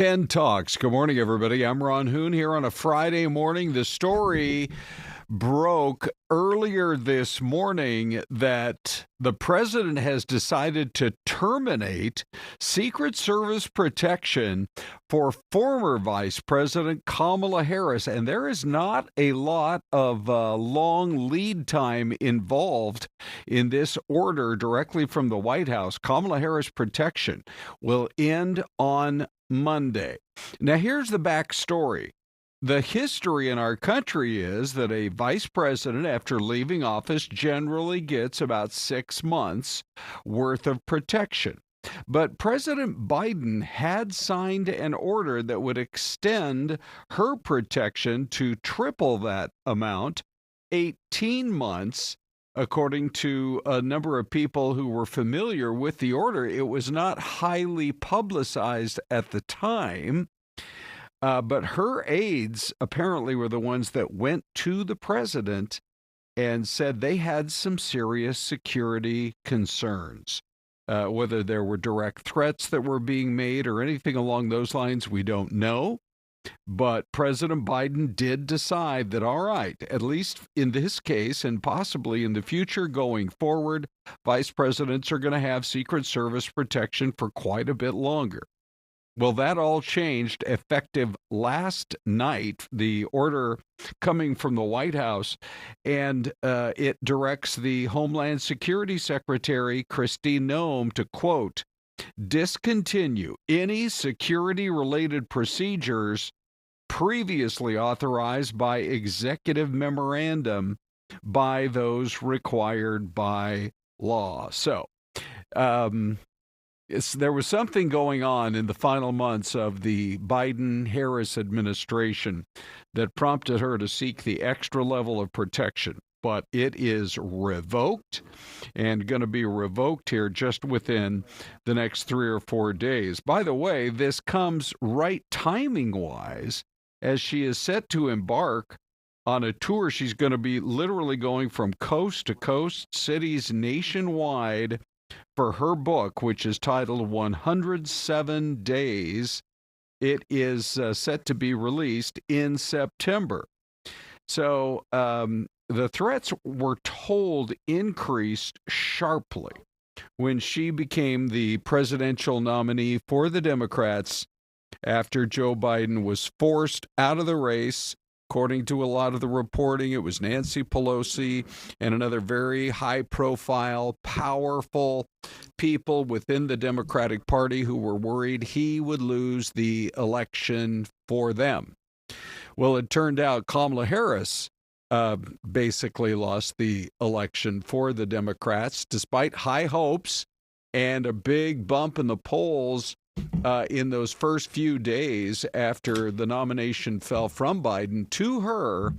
Ken Talks. Good morning, everybody. I'm Ron Hoon here on a Friday morning. The story broke earlier this morning that the president has decided to terminate Secret Service protection for former Vice President Kamala Harris. And there is not a lot of long lead time involved in this order directly from the White House. Kamala Harris protection will end on Monday. Now, here's the backstory. The history in our country is that a vice president, after leaving office, generally gets about 6 months worth of protection. But President Biden had signed an order that would extend her protection to triple that amount, 18 months. According to a number of people who were familiar with the order, it was not highly publicized at the time. But her aides apparently were the ones that went to the president and said they had some serious security concerns. Whether there were direct threats that were being made or anything along those lines, we don't know. But President Biden did decide that, all right, at least in this case and possibly in the future going forward, vice presidents are going to have Secret Service protection for quite a bit longer. Well, that all changed effective last night, the order coming from the White House, and it directs the Homeland Security Secretary, Christina Estes, to, quote, discontinue any security-related procedures previously authorized by executive memorandum by those required by law. So, there was something going on in the final months of the Biden-Harris administration that prompted her to seek the extra level of protection. But it is revoked and going to be revoked here just within the next 3 or 4 days. By the way, this comes right timing-wise as she is set to embark on a tour. She's going to be literally going from coast to coast, cities nationwide, for her book, which is titled 107 Days. It is set to be released in September. So the threats were told increased sharply when she became the presidential nominee for the Democrats after Joe Biden was forced out of the race. According to a lot of the reporting, it was Nancy Pelosi and another very high-profile, powerful people within the Democratic Party who were worried he would lose the election for them. Well, it turned out Kamala Harris basically lost the election for the Democrats, despite high hopes and a big bump in the polls in those first few days after the nomination fell from Biden to her.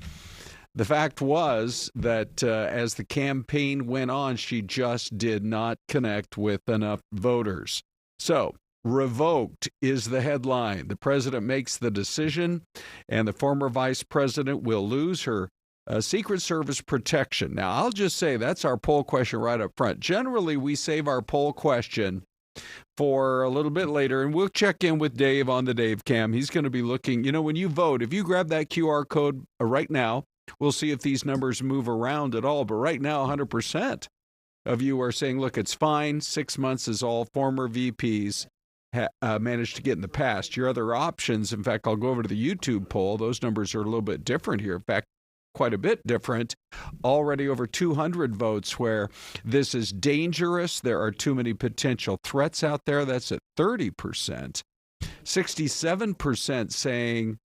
The fact was that as the campaign went on, she just did not connect with enough voters. So, revoked is the headline. The president makes the decision, and the former vice president will lose her Secret Service protection. Now, I'll just say that's our poll question right up front. Generally, we save our poll question for a little bit later, and we'll check in with Dave on the Dave Cam. He's going to be looking, when you vote, if you grab that QR code right now, we'll see if these numbers move around at all. But right now, 100% of you are saying, look, it's fine. 6 months is all former VPs managed to get in the past. Your other options, in fact, I'll go over to the YouTube poll. Those numbers are a little bit different here. In fact, quite a bit different. Already over 200 votes where this is dangerous. There are too many potential threats out there. That's at 30%. 67% saying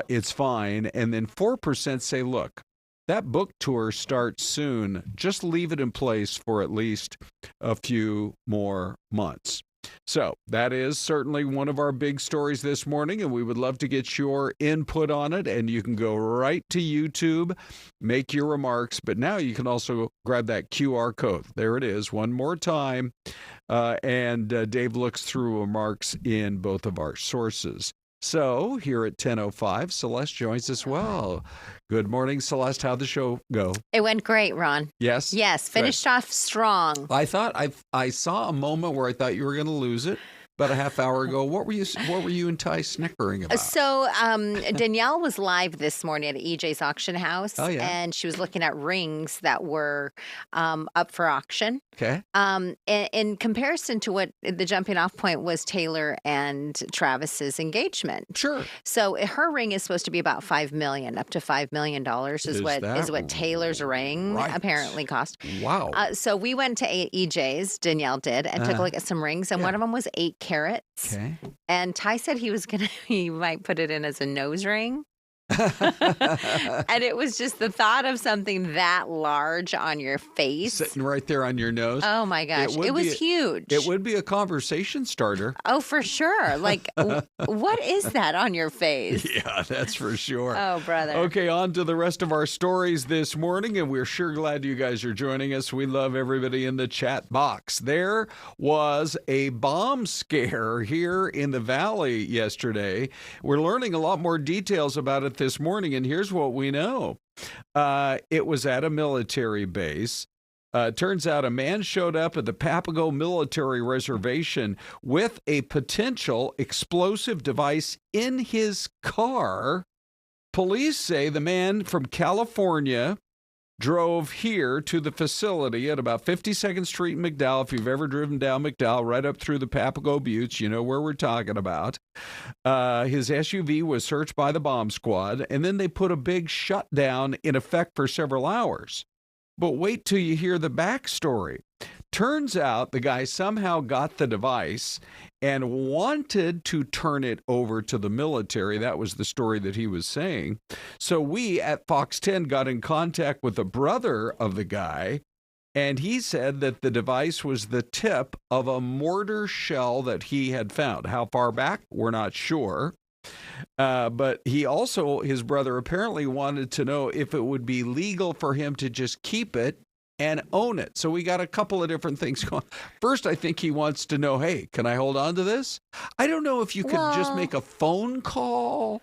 it's fine. And then 4% say, look, that book tour starts soon. Just leave it in place for at least a few more months. So that is certainly one of our big stories this morning, and we would love to get your input on it. And you can go right to YouTube, make your remarks. But now you can also grab that QR code. There it is one more time. And Dave looks through remarks in both of our sources. So here at 10:05, Syleste joins us well. Good morning, Syleste. How'd the show go? It went great, Ron. Yes? Yes, finished off strong. I thought I saw a moment where I thought you were going to lose it. about a half hour ago. What were you and Ty snickering about? So Danielle was live this morning at EJ's auction house. Oh, yeah. And she was looking at rings that were up for auction. Okay. In comparison to what the jumping off point was Taylor and Travis's engagement. Sure. So her ring is supposed to be about $5 million, up to $5 million is what Taylor's ring apparently cost. Wow. So we went to EJ's, Danielle did, and took a look at some rings, and one of them was 8 carats. Okay. And Ty said he might put it in as a nose ring. And it was just the thought of something that large on your face. Sitting right there on your nose. Oh my gosh. It was huge. It would be a conversation starter. Oh, for sure. Like, what is that on your face? Yeah, that's for sure. Oh, brother. Okay, on to the rest of our stories this morning, and we're sure glad you guys are joining us. We love everybody in the chat box. There was a bomb scare here in the Valley yesterday. We're learning a lot more details about it this morning, and here's what we know. It was at a military base. Turns out a man showed up at the Papago Military Reservation with a potential explosive device in his car. Police say the man from California drove here to the facility at about 52nd Street in McDowell. If you've ever driven down McDowell, right up through the Papago Buttes, you know where we're talking about. His SUV was searched by the bomb squad, and then they put a big shutdown in effect for several hours. But wait till you hear the backstory. Turns out the guy somehow got the device and wanted to turn it over to the military. That was the story that he was saying. So we at Fox 10 got in contact with the brother of the guy, and he said that the device was the tip of a mortar shell that he had found. How far back? We're not sure. But his brother apparently wanted to know if it would be legal for him to just keep it and own it. So we got a couple of different things going. First, I think he wants to know, hey, can I hold on to this? I don't know if you could just make a phone call.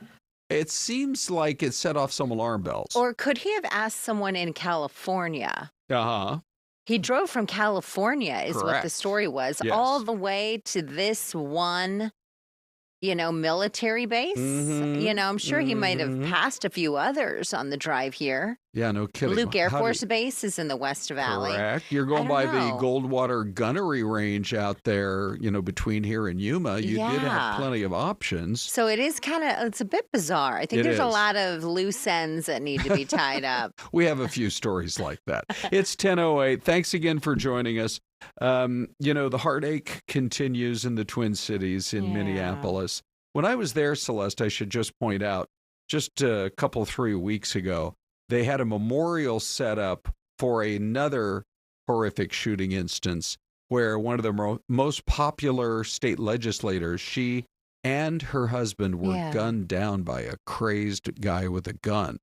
It seems like it set off some alarm bells. Or could he have asked someone in California? Uh-huh. He drove from California is Correct. What the story was, Yes. all the way to this one, military base. Mm-hmm. I'm sure he might have passed a few others on the drive here. Yeah, no kidding. Luke Air Force Base is in the West Valley. Correct. You're going by the Goldwater Gunnery Range out there, between here and Yuma. You did have plenty of options. So it is it's a bit bizarre. I think there's a lot of loose ends that need to be tied up. We have a few stories like that. It's 10:08. Thanks again for joining us. The heartache continues in the Twin Cities in Minneapolis. When I was there, Syleste, I should just point out, just a 3 weeks ago, they had a memorial set up for another horrific shooting instance where one of the most popular state legislators, she and her husband were gunned down by a crazed guy with a gun.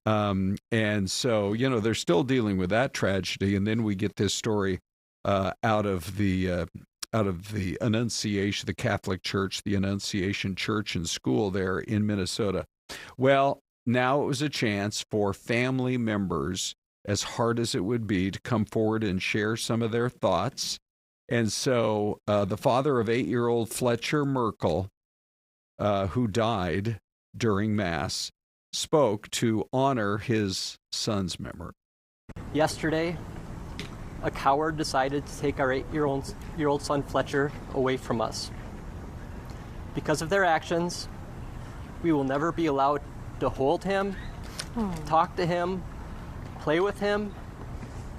And so, they're still dealing with that tragedy. And then we get this story out of the Annunciation, the Catholic Church, the Annunciation Church and School there in Minnesota. Well, now it was a chance for family members, as hard as it would be, to come forward and share some of their thoughts. And so the father of 8-year-old Fletcher Merkel, who died during Mass, spoke to honor his son's memory. Yesterday, a coward decided to take our 8-year-old son Fletcher away from us. Because of their actions, we will never be allowed to hold him, talk to him, play with him,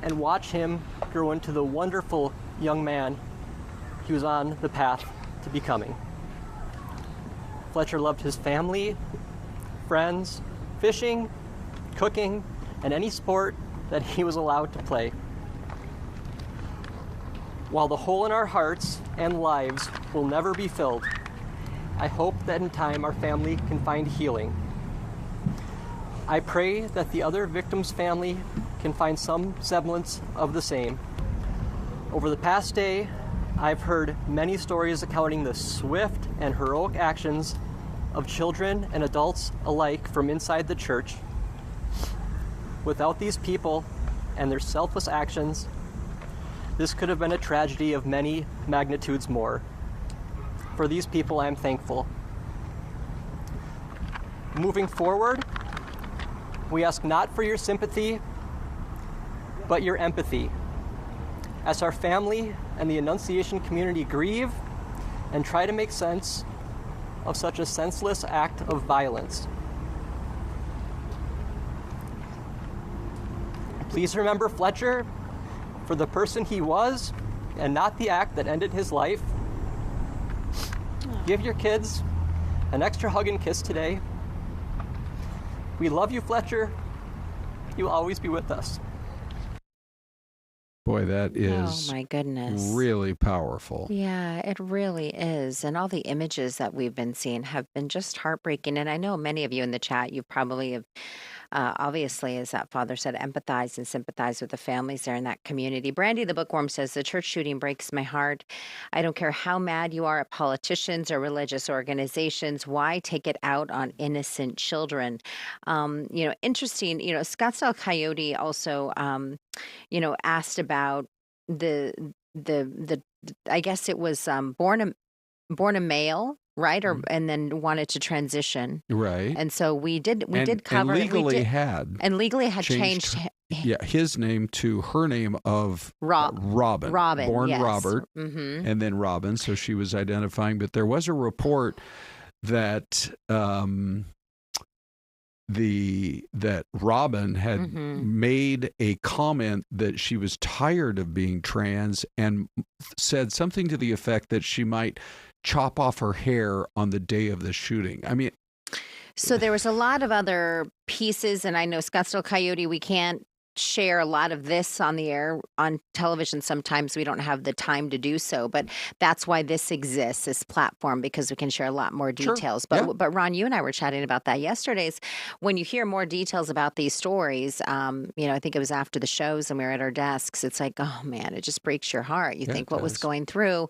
and watch him grow into the wonderful young man he was on the path to becoming. Fletcher loved his family, friends, fishing, cooking, and any sport that he was allowed to play. While the hole in our hearts and lives will never be filled, I hope that in time our family can find healing. I pray that the other victim's family can find some semblance of the same. Over the past day, I've heard many stories accounting the swift and heroic actions of children and adults alike from inside the church. Without these people and their selfless actions, this could have been a tragedy of many magnitudes more. for these people, I am thankful. Moving forward, we ask not for your sympathy, but your empathy. As our family and the Annunciation community grieve and try to make sense of such a senseless act of violence. Please remember Fletcher for the person he was and not the act that ended his life. Give your kids an extra hug and kiss today. We love you, Fletcher. You'll always be with us. Boy, that is oh my goodness, really powerful. Yeah, it really is. And all the images that we've been seeing have been just heartbreaking. And I know many of you in the chat, you probably have, obviously, as that father said, empathize and sympathize with the families there in that community. Brandy the Bookworm says, the church shooting breaks my heart. I don't care how mad you are at politicians or religious organizations. Why take it out on innocent children? Interesting, Scottsdale Coyote also, asked about the I guess it was born a male, right? Or and then wanted to transition. Right. And so we did cover and legally had changed his name to her name of Robin. Born yes. Robert, and then Robin. So she was identifying. But there was a report that that Robin had made a comment that she was tired of being trans and said something to the effect that she might chop off her hair on the day of the shooting. I mean, so there was a lot of other pieces, and I know Scottsdale Coyote, we can't share a lot of this on the air on television. Sometimes we don't have the time to do so, but that's why this exists, this platform, because we can share a lot more details. Sure. But Ron, you and I were chatting about that yesterday. When you hear more details about these stories, I think it was after the shows and we were at our desks, it's like, oh man, it just breaks your heart. You think what was going through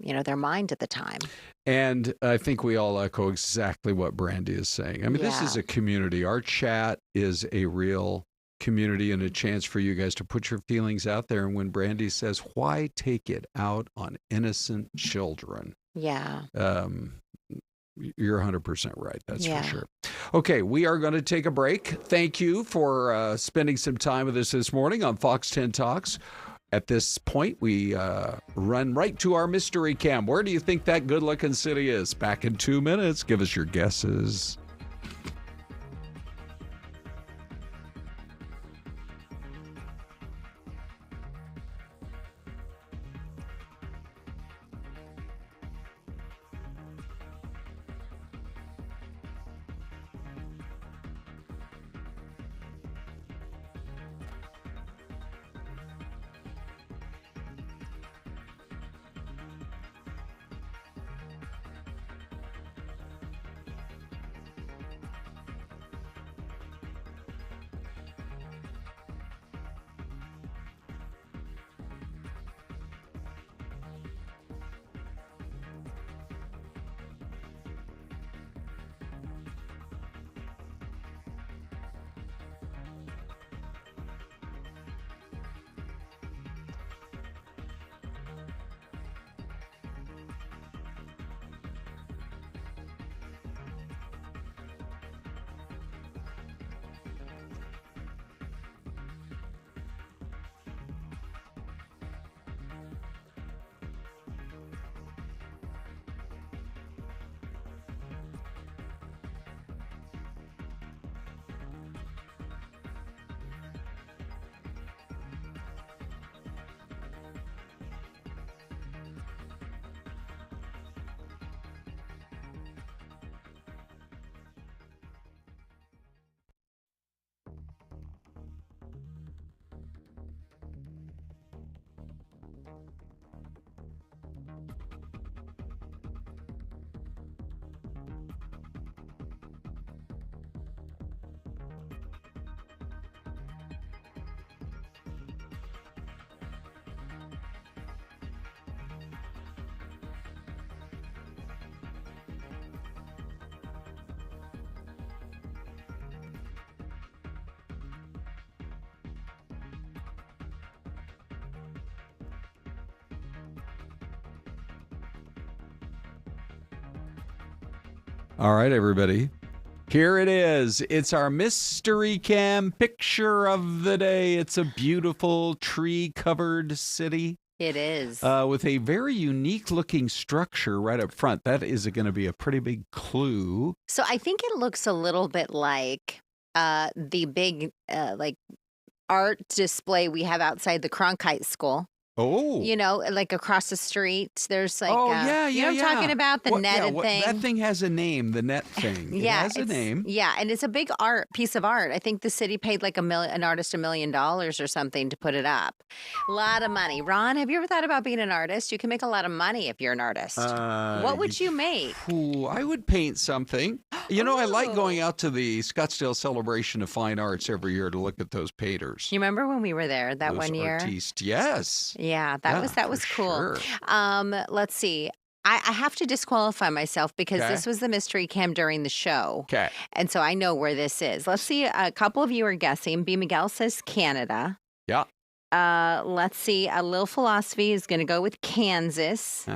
their mind at the time. And I think we all echo exactly what Brandy is saying. I mean, this is a community. Our chat is a real community and a chance for you guys to put your feelings out there. And when Brandy says, why take it out on innocent children? Yeah. You're 100% right. That's for sure. Okay, we are going to take a break. Thank you for spending some time with us this morning on Fox 10 Talks. At this point, we run right to our mystery cam. Where do you think that good-looking city is? Back in 2 minutes. Give us your guesses. All right, everybody. Here it is. It's our mystery cam picture of the day. It's a beautiful tree-covered city. It is. With a very unique-looking structure right up front. That is going to be a pretty big clue. So I think it looks a little bit like the big art display we have outside the Cronkite School. Oh. You know, like across the street, there's like, yeah, you know what I'm talking about? The netted thing. That thing has a name, the net thing. It has a name. Yeah, and it's a big piece of art. I think the city paid like an artist $1 million or something to put it up. A lot of money. Ron, have you ever thought about being an artist? You can make a lot of money if you're an artist. What would you make? I would paint something. You know, I like going out to the Scottsdale Celebration of Fine Arts every year to look at those painters. You remember when we were there that those one year? Artistes. Yes. Yeah, that was cool. Sure. Let's see. I have to disqualify myself because this was the mystery cam during the show. Okay. And so I know where this is. Let's see. A couple of you are guessing. B. Miguel says Canada. Yeah. Let's see. Lil Philosophy is going to go with Kansas.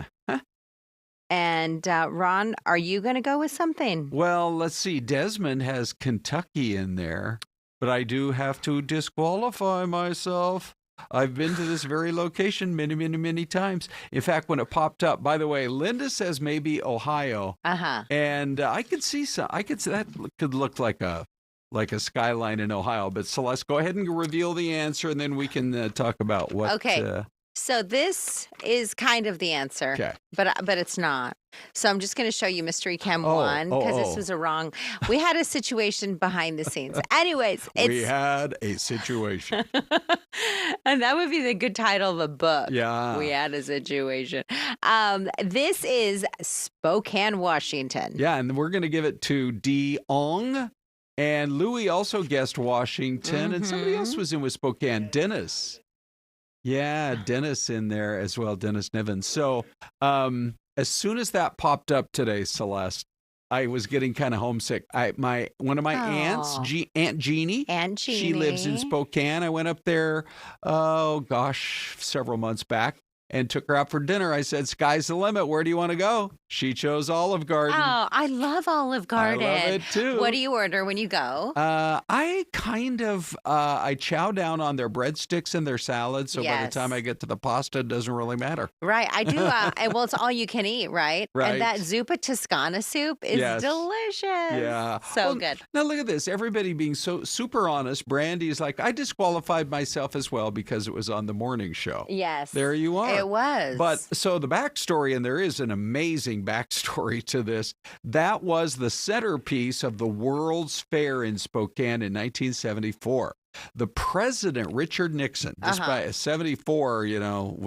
And Ron, are you going to go with something? Well, let's see. Desmond has Kentucky in there, but I do have to disqualify myself. I've been to this very location many, many, many times. In fact, when it popped up, by the way, Linda says maybe Ohio. And I could see that could look like a skyline in Ohio. But Celeste, go ahead and reveal the answer, and then we can talk about what. Okay. So this is kind of the answer, but it's not. So I'm just going to show you Mystery Cam 1 because this was a wrong. We had a situation behind the scenes. Anyways, we had a situation. And that would be the good title of a book. Yeah. We had a situation. This is Spokane, Washington. Yeah, and we're going to give it to Ong. And Louis also guessed Washington, and somebody else was in with Spokane, Dennis. Yeah, Dennis in there as well, Dennis Niven. So as soon as that popped up today, Celeste, I was getting kind of homesick. One of my aunts, Aunt Jeannie. She lives in Spokane. I went up there, several months back. And took her out for dinner. I said, sky's the limit. Where do you want to go? She chose Olive Garden. Oh, I love Olive Garden. I love it too. What do you order when you go? I chow down on their breadsticks and their salads. So by the time I get to the pasta, it doesn't really matter. Right. I do. Well, it's all you can eat, right? Right. And that Zuppa Toscana soup is delicious. Yeah. So good. Now look at this. Everybody being so super honest. Brandy's like, I disqualified myself as well because it was on the morning show. Yes. There you are. It was. But so the backstory, and there is an amazing backstory to this, that was the centerpiece of the World's Fair in Spokane in 1974. The president, Richard Nixon, despite 74,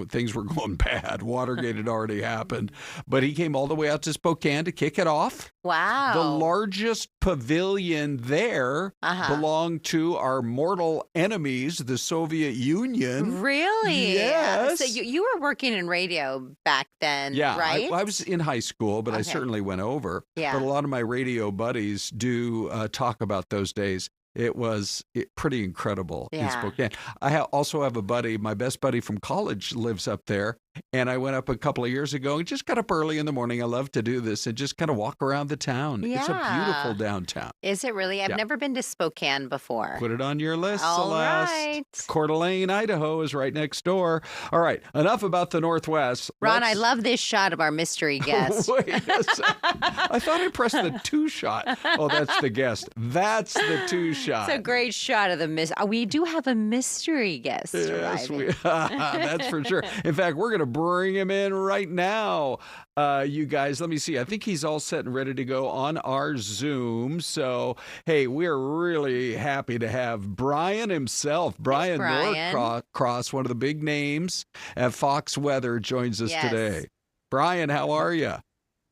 things were going bad. Watergate had already happened. But he came all the way out to Spokane to kick it off. Wow. The largest pavilion there belonged to our mortal enemies, the Soviet Union. Really? Yes. So you were working in radio back then, right? I was in high school, but I certainly went over. Yeah. But a lot of my radio buddies do talk about those days. It was pretty incredible in Spokane. I also have a buddy, my best buddy from college lives up there. And I went up a couple of years ago and just got up early in the morning. I love to do this and just kind of walk around the town. Yeah. It's a beautiful downtown. Is it really? I've never been to Spokane before. Put it on your list, All Celeste. right. Coeur d'Alene, Idaho is right next door. All right, enough about the Northwest. Ron, I love this shot of our mystery guest. Wait a second. I thought I pressed the 2 shot. Oh, that's the guest. That's the 2 shot. It's a great shot of the we do have a mystery guest arriving. That's for sure. In fact, we're going to bring him in right now. You guys, let me see. I think he's all set and ready to go on our Zoom. So, hey, we're really happy to have Bryan himself. Bryan Norcross, one of the big names at Fox Weather, joins us today. Bryan, how are you?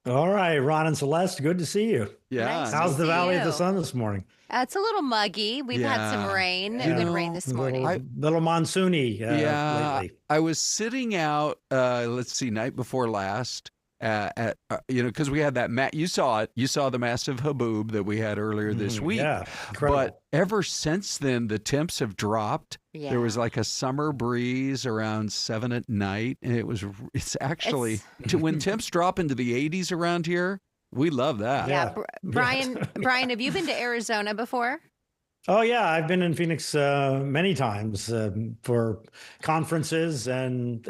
All right, Ron and Celeste, good to see you. Yeah. Nice How's the Valley of the Sun this morning? It's a little muggy. We've had some rain, good rain this morning. Little monsoony lately. I was sitting out, night before last, because we had that, you saw it. You saw the massive haboob that we had earlier this week. Yeah, incredible. But ever since then, the temps have dropped. Yeah. There was like a summer breeze around 7 at night. And it's actually, when temps drop into the 80s around here, we love that. Yeah, Bryan, have you been to Arizona before? Oh, yeah. I've been in Phoenix many times for conferences and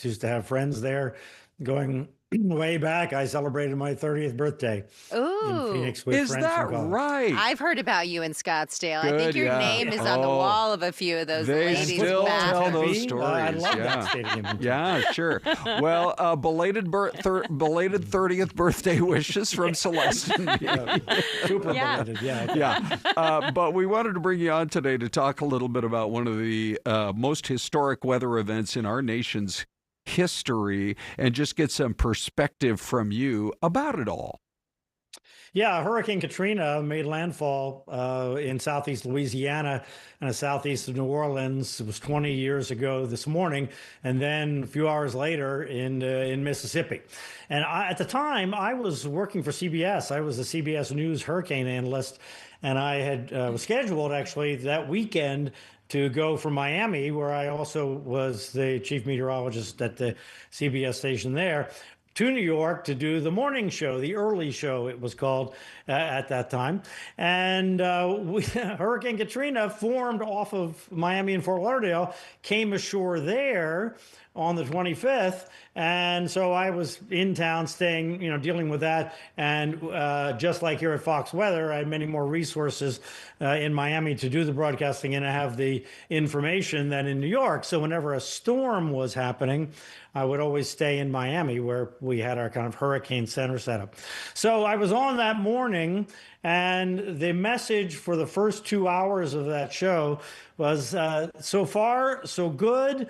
used to have friends there going way back. I celebrated my 30th birthday in Phoenix with Is friends that from college. right? I've heard about you in Scottsdale. I Good, think your yeah. name is on the wall of a few of those They ladies' still tell bathrooms. those I stories. love Yeah. that stadium. Yeah, sure. Well, belated 30th birthday wishes from Syleste. Super Yeah. belated. Yeah. Yeah. But we wanted to bring you on today to talk a little bit about one of the most historic weather events in our nation's history and just get some perspective from you about it all. Yeah, Hurricane Katrina made landfall in southeast Louisiana and the southeast of New Orleans. It was 20 years ago this morning, and then a few hours later in Mississippi. And at the time, I was working for CBS. I was a CBS News hurricane analyst, and I had was scheduled actually that weekend to go from Miami, where I also was the chief meteorologist at the CBS station there, to New York to do the morning show, the early show it was called at that time. And Hurricane Katrina formed off of Miami and Fort Lauderdale, came ashore there on the 25th. And so I was in town staying, dealing with that. And just like here at Fox Weather, I had many more resources in Miami to do the broadcasting and have the information than in New York. So whenever a storm was happening, I would always stay in Miami where we had our kind of hurricane center set up. So I was on that morning, and the message for the first 2 hours of that show was so far, so good.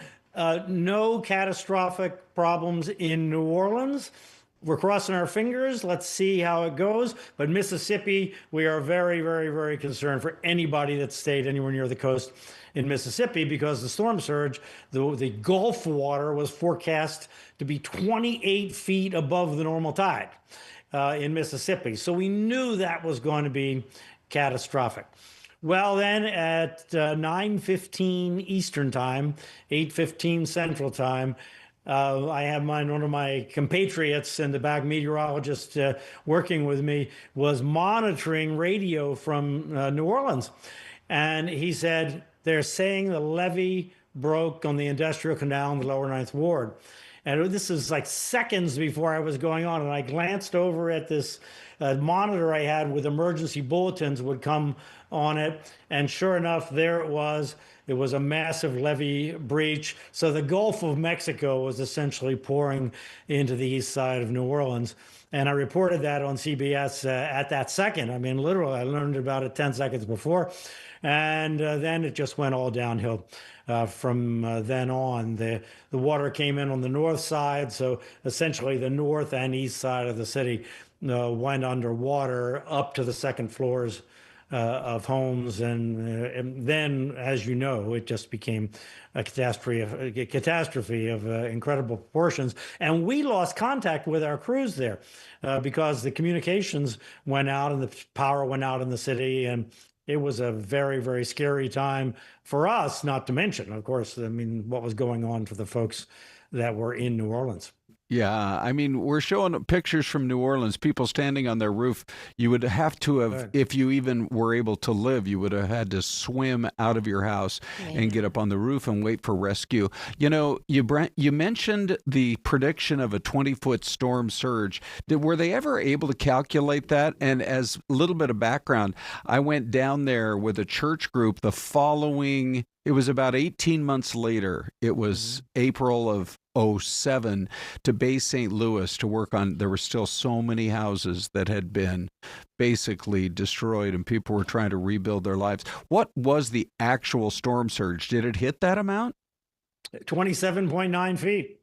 No catastrophic problems in New Orleans. We're crossing our fingers. Let's see how it goes. But Mississippi, we are very, very, very concerned for anybody that stayed anywhere near the coast in Mississippi, because the storm surge, the Gulf water was forecast to be 28 feet above the normal tide in Mississippi. So we knew that was going to be catastrophic. Well, then at 9:15 Eastern Time, 8:15 Central Time, I have one of my compatriots in the back, meteorologist working with me, was monitoring radio from New Orleans. And he said, they're saying the levee broke on the Industrial Canal in the lower Ninth Ward. And this is like seconds before I was going on. And I glanced over at this monitor I had with emergency bulletins would come on it. And sure enough, there it was. It was a massive levee breach. So the Gulf of Mexico was essentially pouring into the east side of New Orleans. And I reported that on CBS at that second. I mean, literally, I learned about it 10 seconds before. And then it just went all downhill from then on. The water came in on the north side. So essentially the north and east side of the city went underwater up to the second floors of homes. And then, as you know, it just became a catastrophe of incredible proportions. And we lost contact with our crews there because the communications went out and the power went out in the city. And it was a very, very scary time for us, not to mention, of course, I mean, what was going on for the folks that were in New Orleans. Yeah, I mean, we're showing pictures from New Orleans, people standing on their roof. You would have to have, if you even were able to live, you would have had to swim out of your house and get up on the roof and wait for rescue. You know, you mentioned the prediction of a 20-foot storm surge. Were they ever able to calculate that? And as a little bit of background, I went down there with a church group the following, it was about 18 months later. It was April of 2007 to Bay St. Louis to work on. There were still so many houses that had been basically destroyed and people were trying to rebuild their lives. What was the actual storm surge? Did it hit that amount? 27.9 feet.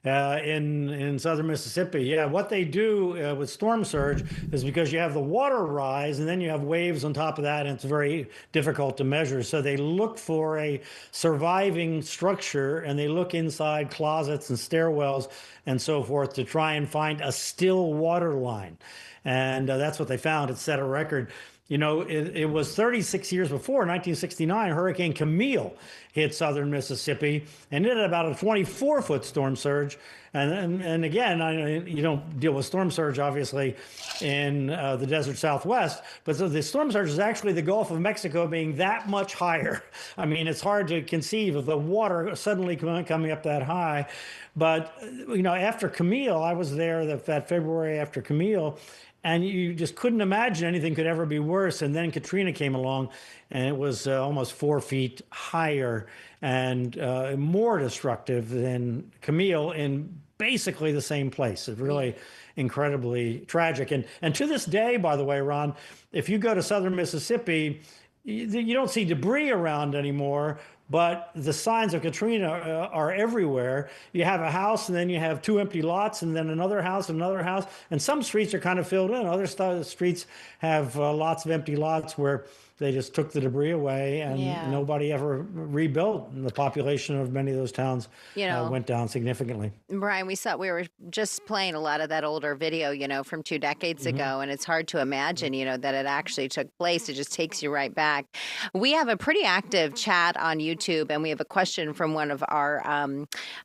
In southern Mississippi. Yeah, what they do with storm surge is because you have the water rise and then you have waves on top of that, and it's very difficult to measure. So they look for a surviving structure and they look inside closets and stairwells and so forth to try and find a still water line. And that's what they found. It set a record. it was 36 years before, 1969, Hurricane Camille hit southern Mississippi, and it had about a 24-foot storm surge. And again, you don't deal with storm surge, obviously, in the desert Southwest, but so the storm surge is actually the Gulf of Mexico being that much higher. I mean, it's hard to conceive of the water suddenly coming up that high. But, after Camille, I was there that February after Camille, and you just couldn't imagine anything could ever be worse. And then Katrina came along, and it was almost 4 feet higher and more destructive than Camille in basically the same place. It's really incredibly tragic. And to this day, by the way, Ron, if you go to southern Mississippi, you don't see debris around anymore, but the signs of Katrina are everywhere. You have a house, and then you have 2 empty lots, and then another house, and some streets are kind of filled in. Other streets have lots of empty lots where they just took the debris away, and nobody ever rebuilt. And the population of many of those towns went down significantly. Bryan, we were just playing a lot of that older video, from 2 decades ago, and it's hard to imagine, that it actually took place. It just takes you right back. We have a pretty active chat on YouTube, and we have a question from one of our,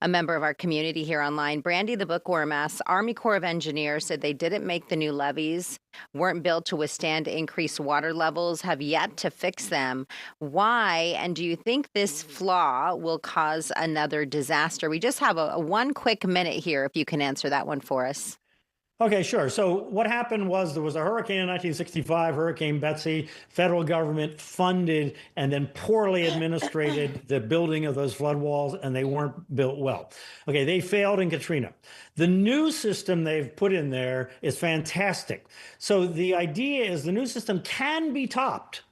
a member of our community here online. Brandy the Bookworm asks, Army Corps of Engineers said they didn't make the new levees, weren't built to withstand increased water levels, have yet to fix them. Why? And do you think this flaw will cause another disaster? We just have a 1 quick minute here, if you can answer that one for us. Okay, sure. So what happened was there was a hurricane in 1965, Hurricane Betsy. Federal government funded and then poorly administrated the building of those flood walls, and they weren't built well. Okay, they failed in Katrina. The new system they've put in there is fantastic. So the idea is the new system can be topped,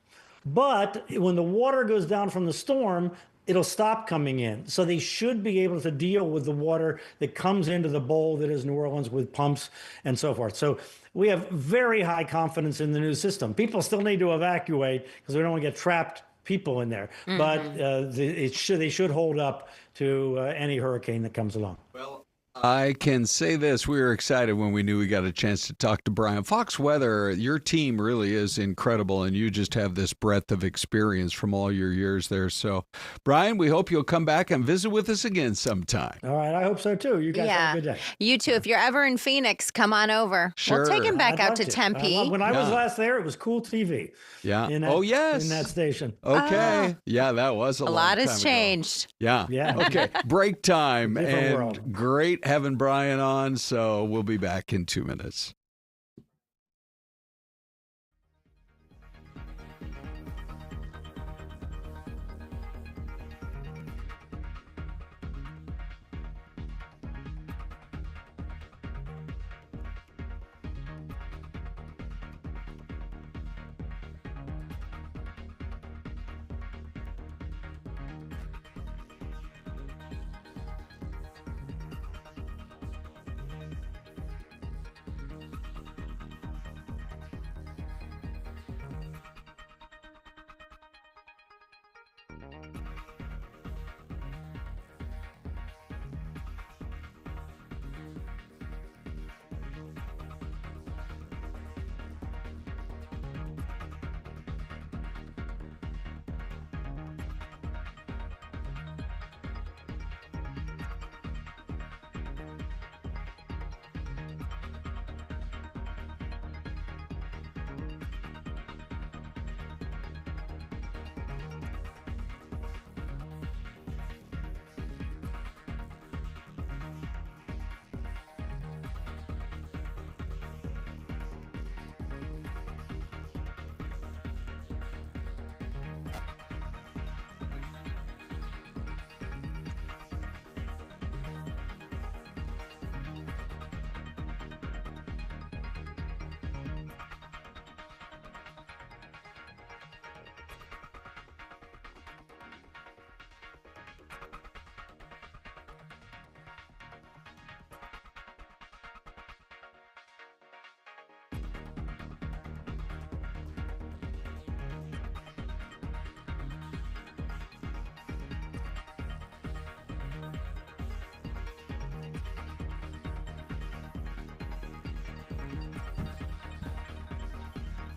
but when the water goes down from the storm, it'll stop coming in. So they should be able to deal with the water that comes into the bowl that is New Orleans with pumps and so forth. So we have very high confidence in the new system. People still need to evacuate because we don't want to get trapped people in there. But they should hold up to any hurricane that comes along. Well, I can say this. We were excited when we knew we got a chance to talk to Bryan. Fox Weather, your team really is incredible, and you just have this breadth of experience from all your years there. So, Bryan, we hope you'll come back and visit with us again sometime. All right. I hope so, too. You guys have a good day. You too. If you're ever in Phoenix, come on over. Sure. We'll take him back out to Tempe. When I was last there, it was Cool TV. Yeah. In that station. Okay. Yeah, that was a long lot time has ago. changed. Yeah. Okay. Break time. Different And world. great having Bryan on. So we'll be back in 2 minutes.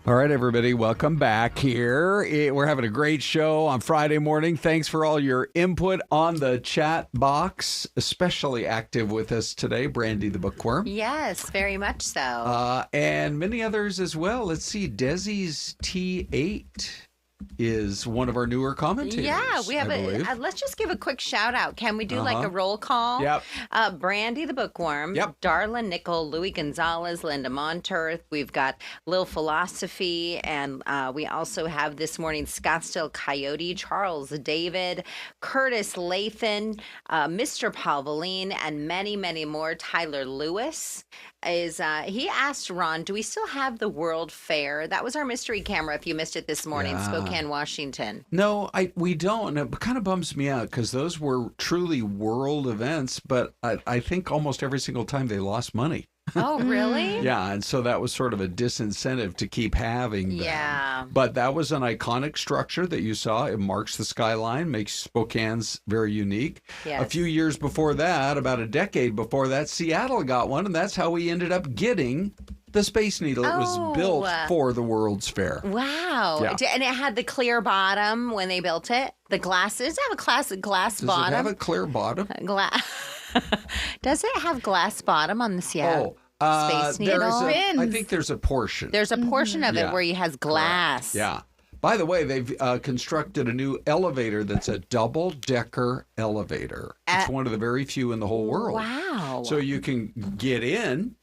All right, everybody, welcome back here. We're having a great show on Friday morning. Thanks for all your input on the chat box, especially active with us today, Brandy the Bookworm. Yes, very much so. And many others as well. Let's see, Desi's T8 is one of our newer commentators. Yeah, we have let's just give a quick shout out. Can we do like a roll call? Yep. Brandy the Bookworm, Darla Nickel, Louis Gonzalez, Linda Monterth. We've got Lil Philosophy, and we also have this morning Scottsdale Coyote, Charles David, Curtis Lathan, Mr. Palvaline, and many, many more. Tyler Lewis is he asked Ron, do we still have the World Fair? That was our mystery camera if you missed it this morning, Spokane, Washington. No, we don't. It kind of bums me out because those were truly world events, but I think almost every single time they lost money. Oh, really? Yeah, and so that was sort of a disincentive to keep having them. Yeah. But that was an iconic structure that you saw. It marks the skyline, makes Spokane's very unique. Yes. A few years before that, about a decade before that, Seattle got one, and that's how we ended up getting the Space Needle. It was built for the World's Fair. Wow. Yeah. And it had the clear bottom when they built it. The glasses. Does it have a classic glass bottom? Does it have a clear bottom? Does it have glass bottom on the Seattle Space Needle? I think there's a portion. There's a portion of it where it has glass. Correct. Yeah. By the way, they've constructed a new elevator that's a double-decker elevator. It's one of the very few in the whole world. Wow. So you can get in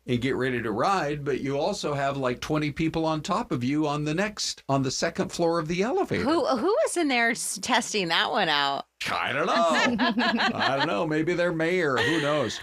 and get ready to ride, but you also have like 20 people on top of you on the second floor of the elevator. Who is in there testing that one out? I don't know. I don't know. Maybe their mayor. Who knows?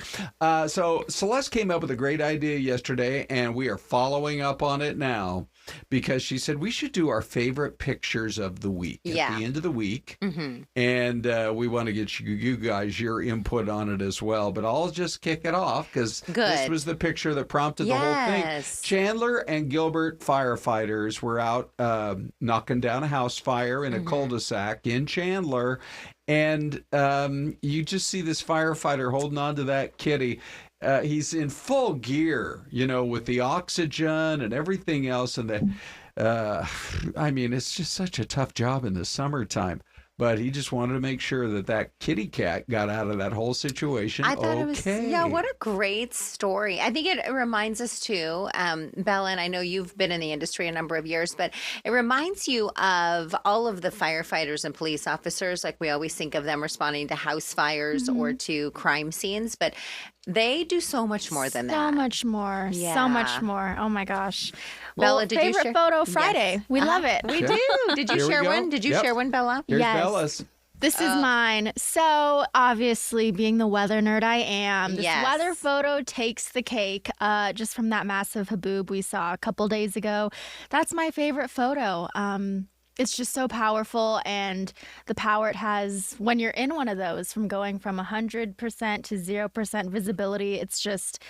So Syleste came up with a great idea yesterday, and we are following up on it now because she said we should do our favorite pictures of the week at the end of the week. Mm-hmm. And we want to get you guys your input on it as well. But I'll just kick it off because this was the picture that prompted the whole thing. Chandler and Gilbert firefighters were out knocking down a house fire in a cul-de-sac in Chandler. And you just see this firefighter holding on to that kitty. He's in full gear, with the oxygen and everything else. And I mean, it's just such a tough job in the summertime. But he just wanted to make sure that kitty cat got out of that whole situation. I thought it was, what a great story. I think it reminds us too, Bella, and I know you've been in the industry a number of years, but it reminds you of all of the firefighters and police officers. Like we always think of them responding to house fires or to crime scenes, but they do so much more than that. So much more. Yeah. So much more. Oh my gosh. Bella, well, did you share? Favorite photo Friday. Yes. We love it. We do. Did you share one? Did you share one, Bella? Here's yes. Bella's. This is mine. So obviously, being the weather nerd I am, this weather photo takes the cake just from that massive haboob we saw a couple days ago. That's my favorite photo. It's just so powerful, and the power it has when you're in one of those, from going from 100% to 0% visibility, it's just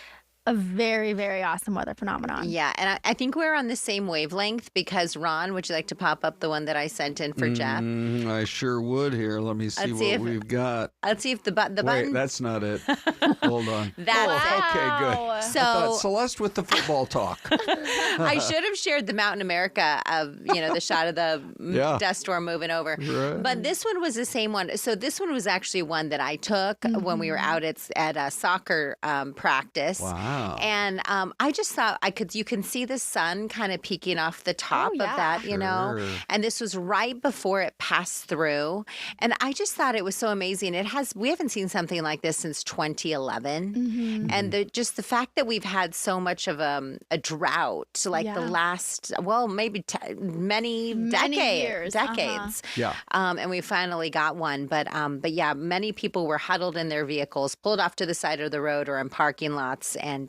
a very, very awesome weather phenomenon. Yeah, and I think we're on the same wavelength because, Ron, would you like to pop up the one that I sent in for Jeff? I sure would here. Let me see what we've got. Let's see if the button. Wait, that's not it. Hold on. That's it. Okay, good. So, I thought Syleste with the football talk. I should have shared the Mountain America of, the shot of the dust storm moving over. Right. But this one was the same one. So this one was actually one that I took when we were out at a soccer practice. Wow. And I just thought you can see the sun kind of peeking off the top of that, and this was right before it passed through. And I just thought it was so amazing. We haven't seen something like this since 2011. And the fact that we've had so much of a drought, the last, maybe many decades. Yeah. And we finally got one. But yeah, many people were huddled in their vehicles, pulled off to the side of the road or in parking lots. And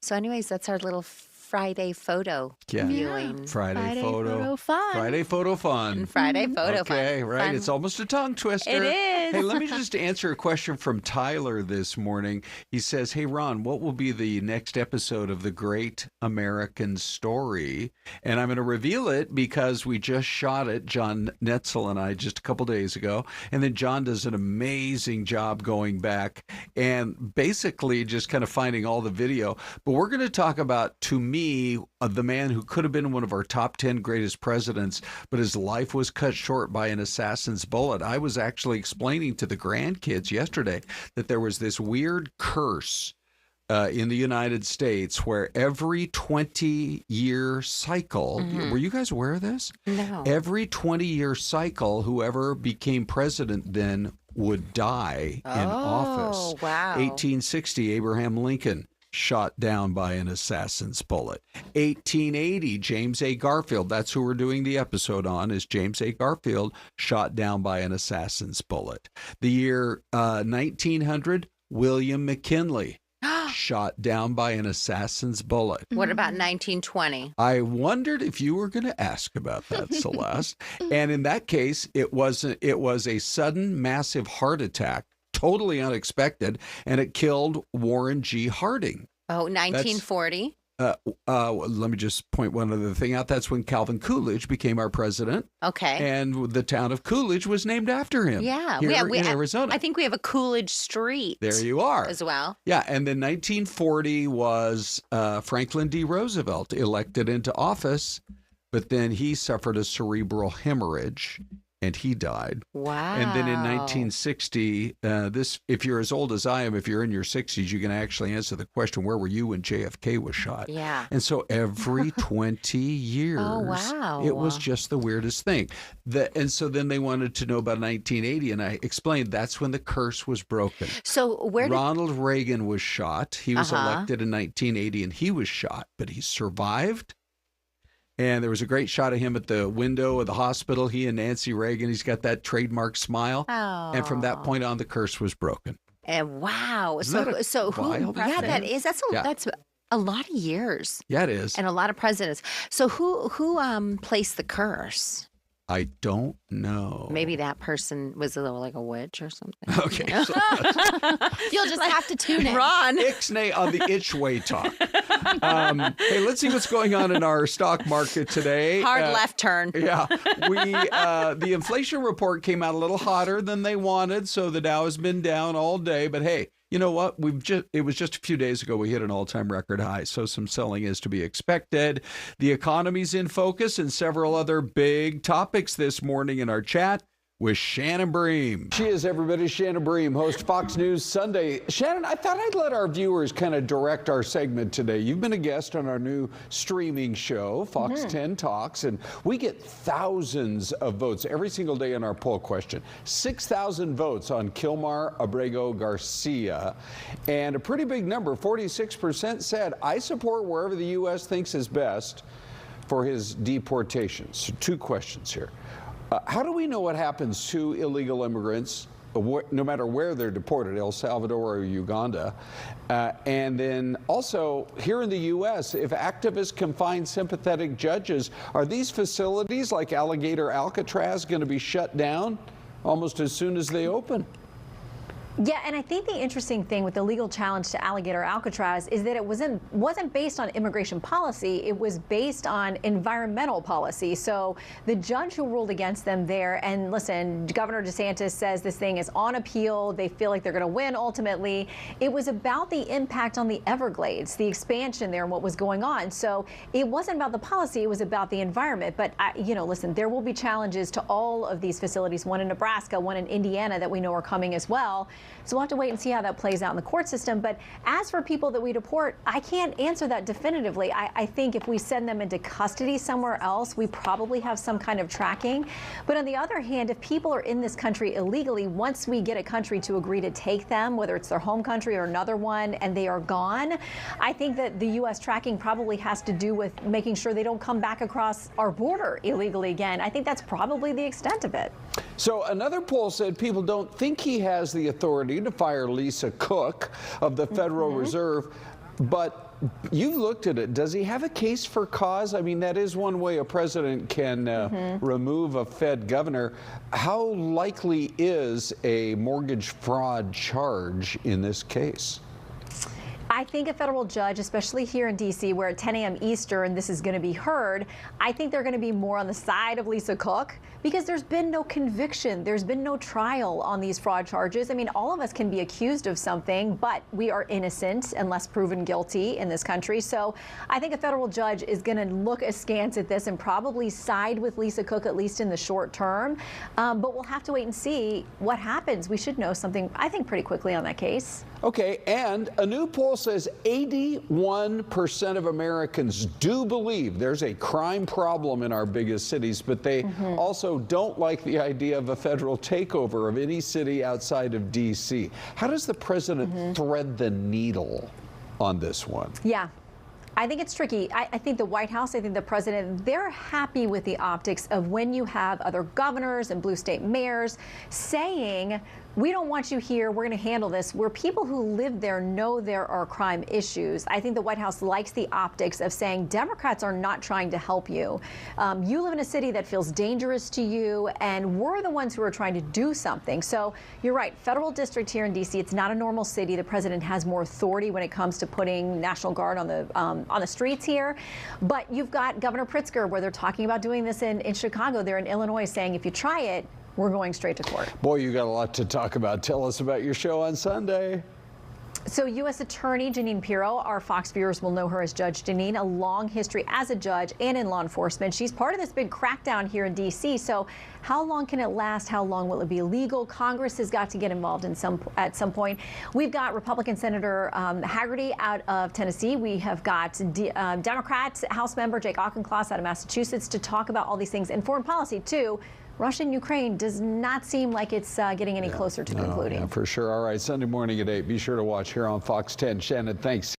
so anyways, that's our little Friday photo viewing. Friday photo fun. Friday photo fun. Friday photo fun. Okay, right. Fun. It's almost a tongue twister. It is. Hey, let me just answer a question from Tyler this morning. He says, hey, Ron, what will be the next episode of The Great American Story? And I'm going to reveal it because we just shot it, John Netzel and I, just a couple days ago. And then John does an amazing job going back and basically just kind of finding all the video. But we're going to talk about, to me, me, the man who could have been one of our top 10 greatest presidents, but his life was cut short by an assassin's bullet. I was actually explaining to the grandkids yesterday that there was this weird curse in the United States where every 20-year cycle, were you guys aware of this? No. Every 20-year cycle, whoever became president then would die in office. Oh, wow. 1860, Abraham Lincoln shot down by an assassin's bullet. 1880, James A. Garfield, that's who we're doing the episode on, is James A. Garfield, shot down by an assassin's bullet. The year 1900, William McKinley, shot down by an assassin's bullet. What about 1920? I wondered if you were going to ask about that, Celeste. And in that case, it was a sudden, massive heart attack, totally unexpected, and it killed Warren G. Harding. Oh, 1940. Let me just point one other thing out. That's when Calvin Coolidge became our president. Okay. And the town of Coolidge was named after him. Yeah. Here in Arizona. I think we have a Coolidge Street. There you are. As well. Yeah. And then 1940 was Franklin D. Roosevelt elected into office, but then he suffered a cerebral hemorrhage and he died. Wow. And then in 1960, if you're as old as I am, if you're in your 60s, you can actually answer the question, where were you when JFK was shot? Yeah. And so every 20 years, it was just the weirdest thing. And so then they wanted to know about 1980, and I explained that's when the curse was broken. So Ronald Reagan was shot. He was elected in 1980, and he was shot, but he survived. And there was a great shot of him at the window of the hospital. He and Nancy Reagan, he's got that trademark smile. Oh. And from that point on, the curse was broken. And wow. Isn't So who? Yeah, that is. That's a lot of years. Yeah, it is. And a lot of presidents. So who placed the curse? I don't know. Maybe that person was a little like a witch or something. Okay. So you'll just have to tune in. Ron. Ixnay on the Itchway talk. Hey, let's see what's going on in our stock market today. Hard left turn. Yeah. The inflation report came out a little hotter than they wanted, so the Dow has been down all day. But hey, you know what? It was just a few days ago we hit an all-time record high, so some selling is to be expected. The economy's in focus and several other big topics this morning in our chat with Shannon Bream. She is everybody. Shannon Bream, host Fox News Sunday. Shannon, I thought I'd let our viewers kind of direct our segment today. You've been a guest on our new streaming show, Fox 10 Talks, and we get thousands of votes every single day in our poll question. 6,000 votes on Kilmar Abrego Garcia, and a pretty big number, 46% said, I support wherever the U.S. thinks is best for his deportation. So 2 questions here. How do we know what happens to illegal immigrants, no matter where they're deported, El Salvador or Uganda? And then also, here in the U.S., if activists can find sympathetic judges, are these facilities like Alligator Alcatraz going to be shut down almost as soon as they open? Yeah, and I think the interesting thing with the legal challenge to Alligator Alcatraz is that it wasn't based on immigration policy. It was based on environmental policy. So the judge who ruled against them there, and listen, Governor DeSantis says this thing is on appeal. They feel like they're going to win ultimately. It was about the impact on the Everglades, the expansion there and what was going on. So it wasn't about the policy. It was about the environment. But, listen, there will be challenges to all of these facilities, one in Nebraska, one in Indiana that we know are coming as well. So we'll have to wait and see how that plays out in the court system. But as for people that we deport, I can't answer that definitively. I think if we send them into custody somewhere else, we probably have some kind of tracking. But on the other hand, if people are in this country illegally, once we get a country to agree to take them, whether it's their home country or another one, and they are gone, I think that the U.S. tracking probably has to do with making sure they don't come back across our border illegally again. I think that's probably the extent of it. So another poll said people don't think he has the authority to fire Lisa Cook of the Federal Reserve, but you've looked at it. Does he have a case for cause? I mean, that is one way a president can remove a Fed governor. How likely is a mortgage fraud charge in this case? I think a federal judge, especially here in D.C., where at 10 a.m. Eastern this is going to be heard, I think they're going to be more on the side of Lisa Cook because there's been no conviction. There's been no trial on these fraud charges. I mean, all of us can be accused of something, but we are innocent unless proven guilty in this country. So I think a federal judge is going to look askance at this and probably side with Lisa Cook, at least in the short term. But we'll have to wait and see what happens. We should know something, I think, pretty quickly on that case. Okay, and a new poll says 81% of Americans do believe there's a crime problem in our biggest cities, but they also don't like the idea of a federal takeover of any city outside of D.C. How does the president thread the needle on this one? Yeah. I think it's tricky. I think the White House, I think the president, they're happy with the optics of when you have other governors and blue state mayors saying, we don't want you here, we're going to handle this, where people who live there know there are crime issues. I think the White House likes the optics of saying Democrats are not trying to help you. You live in a city that feels dangerous to you, and we're the ones who are trying to do something. So you're right, federal district here in D.C., it's not a normal city. The president has more authority when it comes to putting National Guard on the streets here. But you've got Governor Pritzker, where they're talking about doing this in Chicago. They're in Illinois saying, if you try it, we're going straight to court. Boy, you got a lot to talk about. Tell us about your show on Sunday. So U.S. Attorney Jeanine Pirro, our Fox viewers will know her as Judge Jeanine, a long history as a judge and in law enforcement. She's part of this big crackdown here in D.C. So how long can it last? How long will it be illegal? Congress has got to get involved at some point. We've got Republican Senator Haggerty out of Tennessee. We have got Democrat House member Jake Auchincloss out of Massachusetts to talk about all these things and foreign policy, too. Russia and Ukraine does not seem like it's getting any closer to concluding. Yeah, for sure. All right, Sunday morning at 8. Be sure to watch here on Fox 10. Shannon, thanks.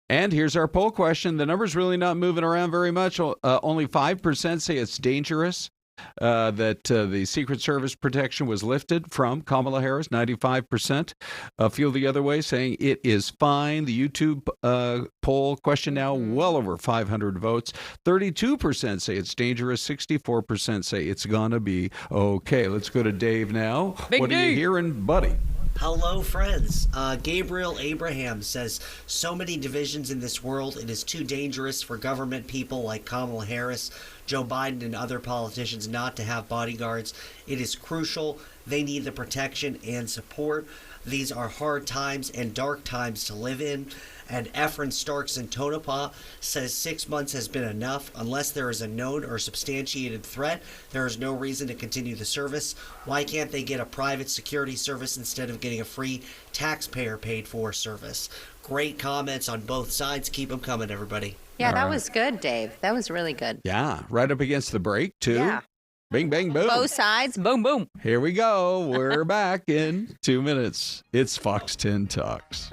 And here's our poll question. The number's really not moving around very much. Only 5% say it's dangerous that the Secret Service protection was lifted from Kamala Harris. 95% feel the other way, saying it is fine. The YouTube poll question now well over 500 votes. 32% say it's dangerous. 64% say it's gonna be okay. Let's go to Dave now. What are you hearing, buddy? Hello, friends. Gabriel Abraham says, so many divisions in this world, it is too dangerous for government people like Kamala Harris, Joe Biden, and other politicians not to have bodyguards. It is crucial. They need the protection and support. These are hard times and dark times to live in. And Efren Starks in Tonopah says 6 months has been enough. Unless there is a known or substantiated threat, there is no reason to continue the service. Why can't they get a private security service instead of getting a free taxpayer paid for service? Great comments on both sides. Keep them coming, everybody. Yeah, that was good, Dave. That was really good. Yeah, right up against the break, too. Yeah. Bing, bang, boom. Both sides, boom, boom. Here we go. We're back in 2 minutes. It's Fox 10 Talks.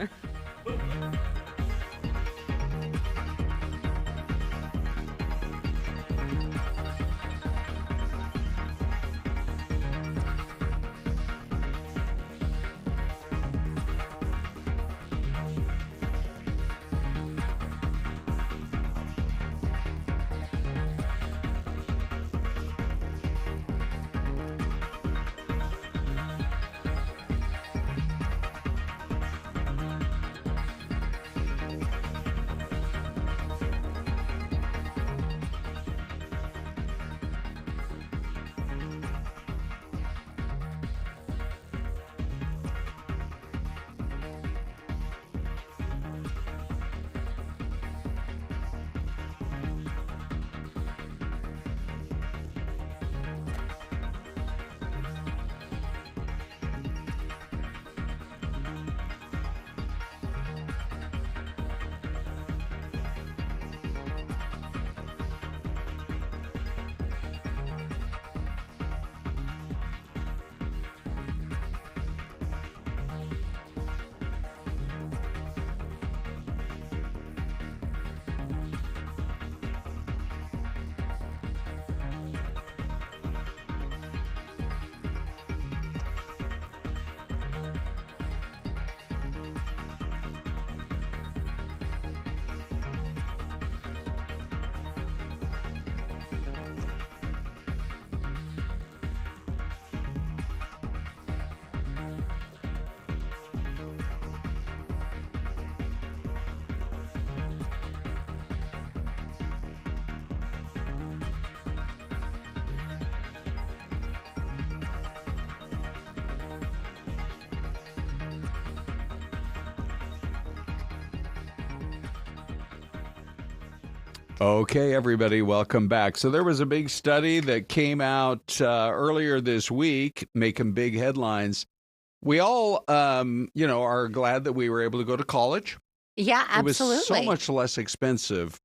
Okay, everybody, welcome back. So there was a big study that came out earlier this week, making big headlines. We all, are glad that we were able to go to college. Yeah, absolutely. It was so much less expensive.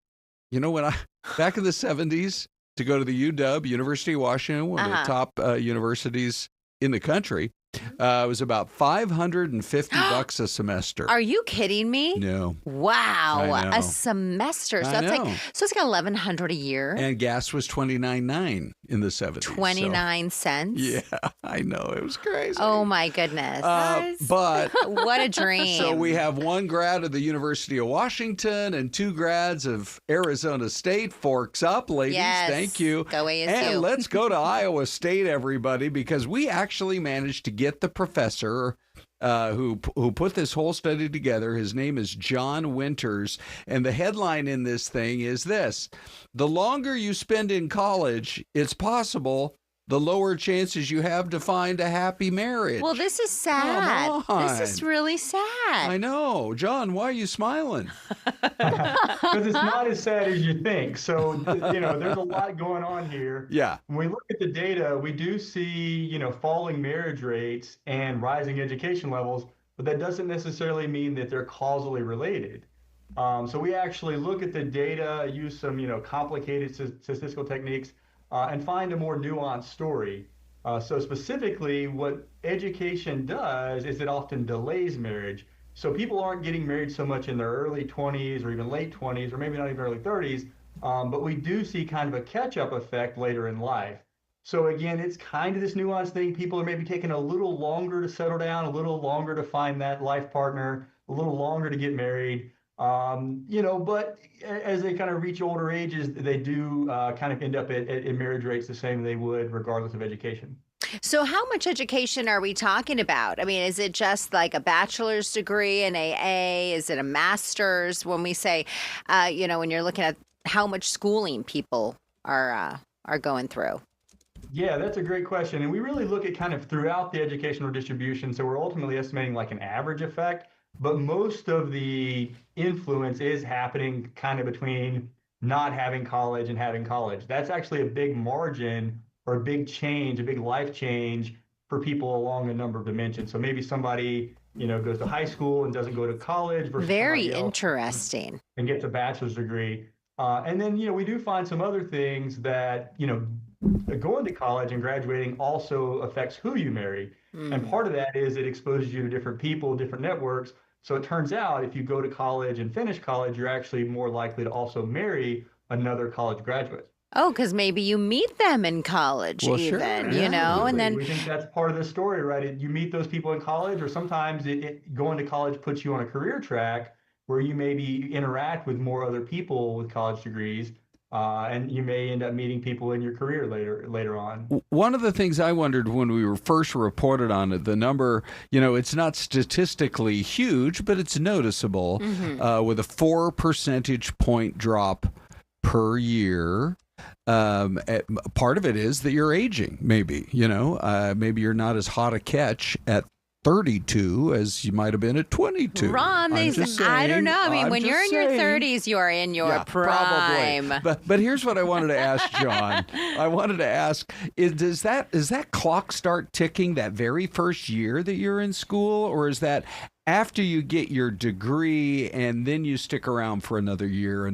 Back in the 70s, to go to the UW, University of Washington, one of the top universities in the country, it was about $550 a semester. Are you kidding me? No. Wow, I know. a semester. So it's like $1,100 a year. And gas was $29.9 in the 70s. 29 cents. Yeah, I know, it was crazy. Oh my goodness. But what a dream. So we have one grad of the University of Washington and two grads of Arizona State. Forks up, ladies. Yes. Thank you. Go ASU. And let's go to Iowa State, everybody, because we actually managed to get the professor who put this whole study together. His name is John Winters, and the headline in this thing is this: the longer you spend in college, it's possible the lower chances you have to find a happy marriage. Well, this is sad. Come on. This is really sad. I know. John, why are you smiling? Because it's not as sad as you think. So, there's a lot going on here. Yeah. When we look at the data, we do see, falling marriage rates and rising education levels, but that doesn't necessarily mean that they're causally related. So we actually look at the data, use some, complicated statistical techniques, and find a more nuanced story. So specifically, what education does is it often delays marriage. So people aren't getting married so much in their early 20s or even late 20s, or maybe not even early 30s, but we do see kind of a catch-up effect later in life. So again, it's kind of this nuanced thing. People are maybe taking a little longer to settle down, a little longer to find that life partner, a little longer to get married. But as they kind of reach older ages, they do kind of end up at marriage rates the same they would regardless of education. So how much education are we talking about? I mean, is it just like a bachelor's degree, an AA? Is it a master's? When we say, when you're looking at how much schooling people are going through. Yeah, that's a great question. And we really look at kind of throughout the educational distribution. So we're ultimately estimating like an average effect. But most of the influence is happening kind of between not having college and having college. That's actually a big margin or a big change, a big life change for people along a number of dimensions. So maybe somebody, goes to high school and doesn't go to college versus very interesting and gets a bachelor's degree. And then, we do find some other things that, going to college and graduating also affects who you marry. And part of that is it exposes you to different people, different networks. So it turns out if you go to college and finish college, you're actually more likely to also marry another college graduate. Oh, because maybe you meet them in college Well, even, sure. and then we think that's part of the story, right? You meet those people in college, or sometimes going to college puts you on a career track where you maybe interact with more other people with college degrees. And you may end up meeting people in your career later on. One of the things I wondered when we were first reported on it, the number, it's not statistically huge, but it's noticeable, with a 4 percentage point drop per year. Part of it is that you're aging, maybe, maybe you're not as hot a catch at 32 as you might have been at 22. Ron, I don't know. I mean, when you're in your 30s, you are in your prime. Probably. But here's what I wanted to ask John. I wanted to ask, does that clock start ticking that very first year that you're in school, or is that after you get your degree and then you stick around for another year?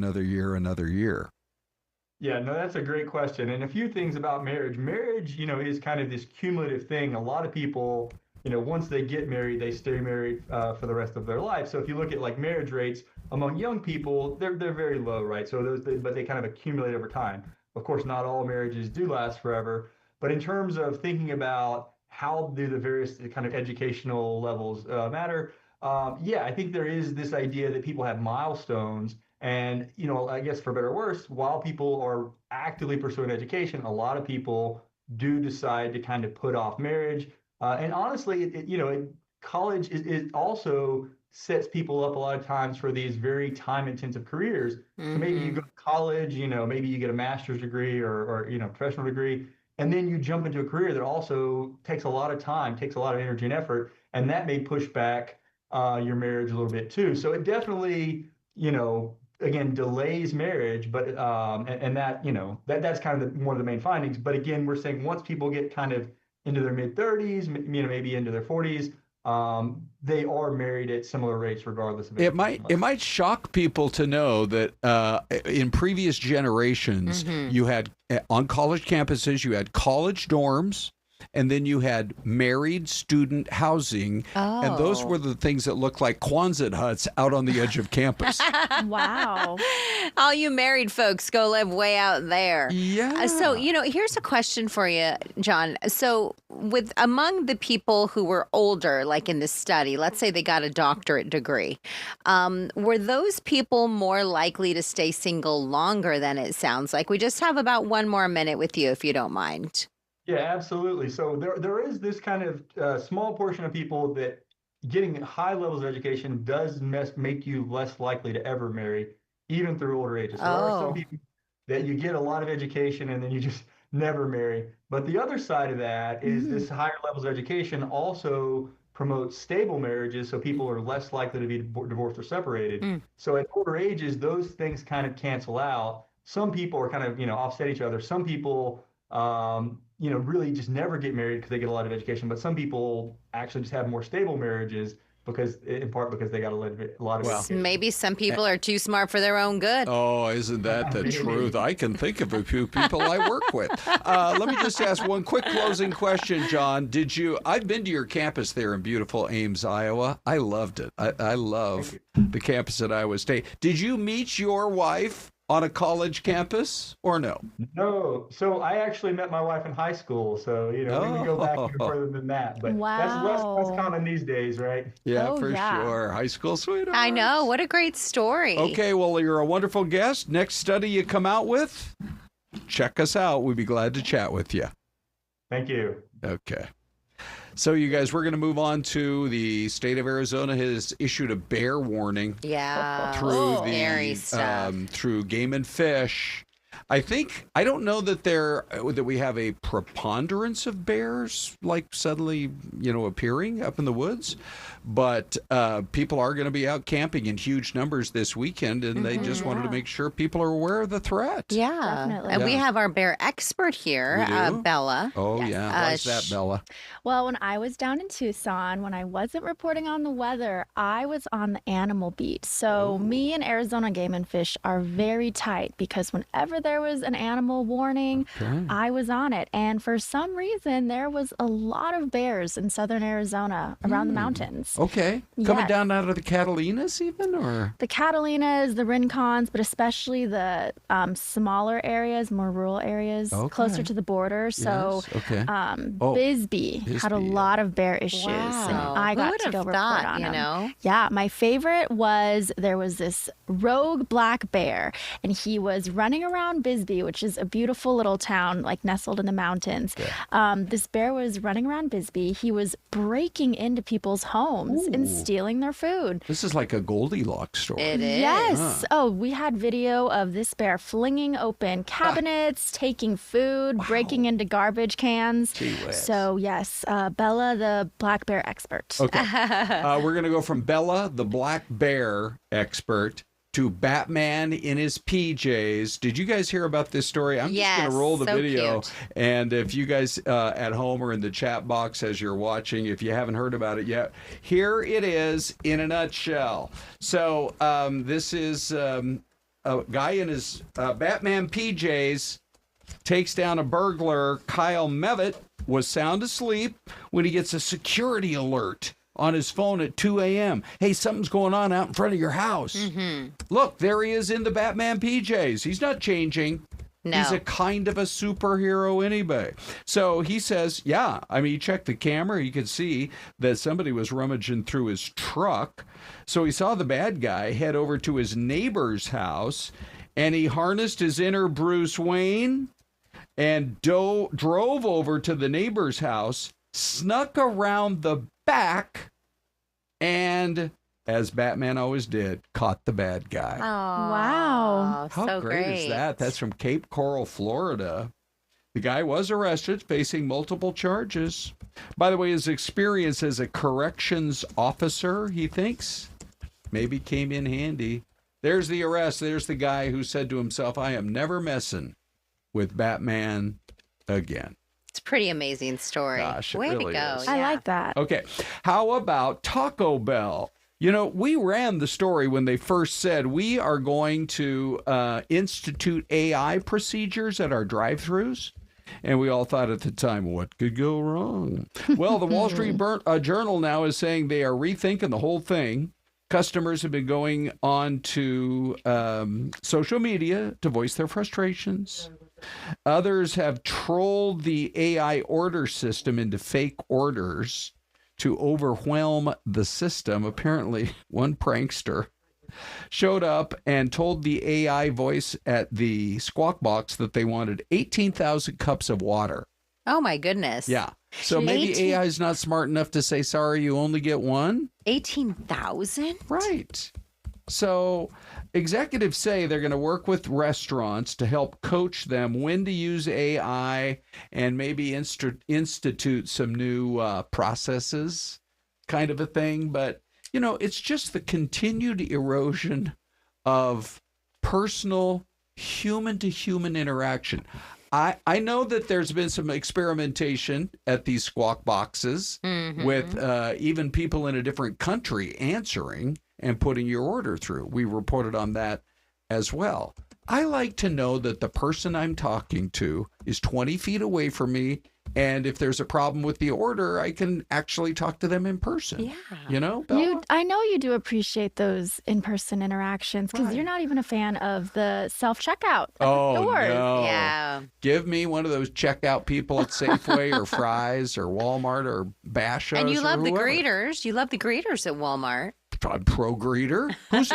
Yeah, no, that's a great question. And a few things about marriage. Marriage, is kind of this cumulative thing. A lot of people, once they get married, they stay married for the rest of their life. So if you look at like marriage rates among young people, they're very low, right? So but they kind of accumulate over time. Of course, not all marriages do last forever. But in terms of thinking about how do the various kind of educational levels matter, I think there is this idea that people have milestones. And, I guess for better or worse, while people are actively pursuing education, a lot of people do decide to kind of put off marriage. And honestly, college is also sets people up a lot of times for these very time-intensive careers. So maybe you go to college, maybe you get a master's degree or professional degree, and then you jump into a career that also takes a lot of time, takes a lot of energy and effort, and that may push back your marriage a little bit too. So it definitely, again, delays marriage, but and that, that's kind of one of the main findings. But again, we're saying once people get kind of into their mid 30s, maybe into their 40s, they are married at similar rates regardless of it. Might shock people to know that in previous generations, you had on college campuses, you had college dorms. And then you had married student housing, and those were the things that looked like Quonset huts out on the edge of campus. Wow. All you married folks go live way out there. Yeah. So, here's a question for you, John. So among the people who were older, like in this study, let's say they got a doctorate degree, were those people more likely to stay single longer than it sounds like? We just have about one more minute with you, if you don't mind. Yeah, absolutely. So there is this kind of small portion of people that getting high levels of education does make you less likely to ever marry, even through older ages. So there are some people that you get a lot of education and then you just never marry. But the other side of that is this higher levels of education also promotes stable marriages, so people are less likely to be divorced or separated. So at older ages, those things kind of cancel out. Some people are kind of, offset each other. Some people really just never get married because they get a lot of education. But some people actually just have more stable marriages in part because they got a lot of education. Maybe some people are too smart for their own good. Oh, isn't that the truth? I can think of a few people I work with. Let me just ask one quick closing question, John. I've been to your campus there in beautiful Ames, Iowa. I loved it. I love the campus at Iowa State. Did you meet your wife on a college campus or no? No. So I actually met my wife in high school. So, we can go back even further than that. But that's less common these days, right? Yeah, sure. High school sweetheart. I know. What a great story. Okay, well, you're a wonderful guest. Next study you come out with, check us out. We'd be glad to chat with you. Thank you. Okay. So, you guys, we're going to move on to the state of Arizona has issued a bear warning. Yeah. Through through Game and Fish. I don't know that we have a preponderance of bears like suddenly, appearing up in the woods, but people are going to be out camping in huge numbers this weekend, and they just wanted to make sure people are aware of the threat. Yeah, definitely. And we have our bear expert here, Bella. Oh, yeah. Why's that, Bella? Well, when I was down in Tucson, when I wasn't reporting on the weather, I was on the animal beat. So me and Arizona Game and Fish are very tight because whenever there was an animal warning, I was on it. And for some reason, there was a lot of bears in southern Arizona around the mountains. Okay. Coming down out of the Catalinas even, or? The Catalinas, the Rincons, but especially the smaller areas, more rural areas, closer to the border. So Bisbee had a lot of bear issues. Wow. And I got to go report on them. Yeah, my favorite was there was this rogue black bear, and he was running around Bisbee, which is a beautiful little town like nestled in the mountains. This bear was running around Bisbee. He was breaking into people's homes and stealing their food. This is like a Goldilocks story. It is. Yes. Oh, we had video of this bear flinging open cabinets, taking food, breaking into garbage cans. So yes, Bella, the black bear expert. Okay. We're going to go from Bella, the black bear expert, to Batman in his PJs. Did you guys hear about this story? I'm just going to roll the video. Cute. And if you guys at home or in the chat box as you're watching, if you haven't heard about it yet, here it is in a nutshell. So this is a guy in his Batman PJs takes down a burglar. Kyle Mevitt was sound asleep when he gets a security alert on his phone at 2 a.m. Hey, something's going on out in front of your house. Look, there he is in the Batman PJs. He's not changing. No. He's a kind of a superhero anyway. So he says, he checked the camera. He could see that somebody was rummaging through his truck. So he saw the bad guy head over to his neighbor's house, and he harnessed his inner Bruce Wayne and drove over to the neighbor's house, snuck around the back, and, as Batman always did, caught the bad guy. Oh, wow. How so great is that? That's from Cape Coral, Florida. The guy was arrested, facing multiple charges. By the way, his experience as a corrections officer, he thinks, maybe came in handy There's the arrest. There's the guy who said to himself, I am never messing with Batman again. It's a pretty amazing story. Gosh, it Way really to go. is. I like that. Okay. How about Taco Bell? You know, we ran the story when they first said we are going to institute AI procedures at our drive-thrus. And we all thought at the time, what could go wrong? Well, the Wall Street Journal now is saying they are rethinking the whole thing. Customers have been going on to social media to voice their frustrations. Others have trolled the AI order system into fake orders to overwhelm the system. Apparently, one prankster showed up and told the AI voice at the Squawk Box that they wanted 18,000 cups of water. Oh, my goodness. Yeah. So maybe AI is not smart enough to say, sorry, you only get one? 18,000? Right. So executives say they're going to work with restaurants to help coach them when to use AI and maybe institute some new processes, kind of a thing. But, you know, it's just the continued erosion of personal human-to-human interaction. I know that there's been some experimentation at these Squawk Boxes with even people in a different country answering and putting your order through. We reported on that as well. I like to know that the person I'm talking to is 20 feet away from me, and if there's a problem with the order, I can actually talk to them in person. Yeah. You know, Bella? I know you do appreciate those in-person interactions because you're not even a fan of the self-checkout at the doors. No. Yeah. Give me one of those checkout people at Safeway or Fry's or Walmart or Bashos'. And you love the whoever. greeters. You love the greeters at Walmart. I'm pro-greeter. Who's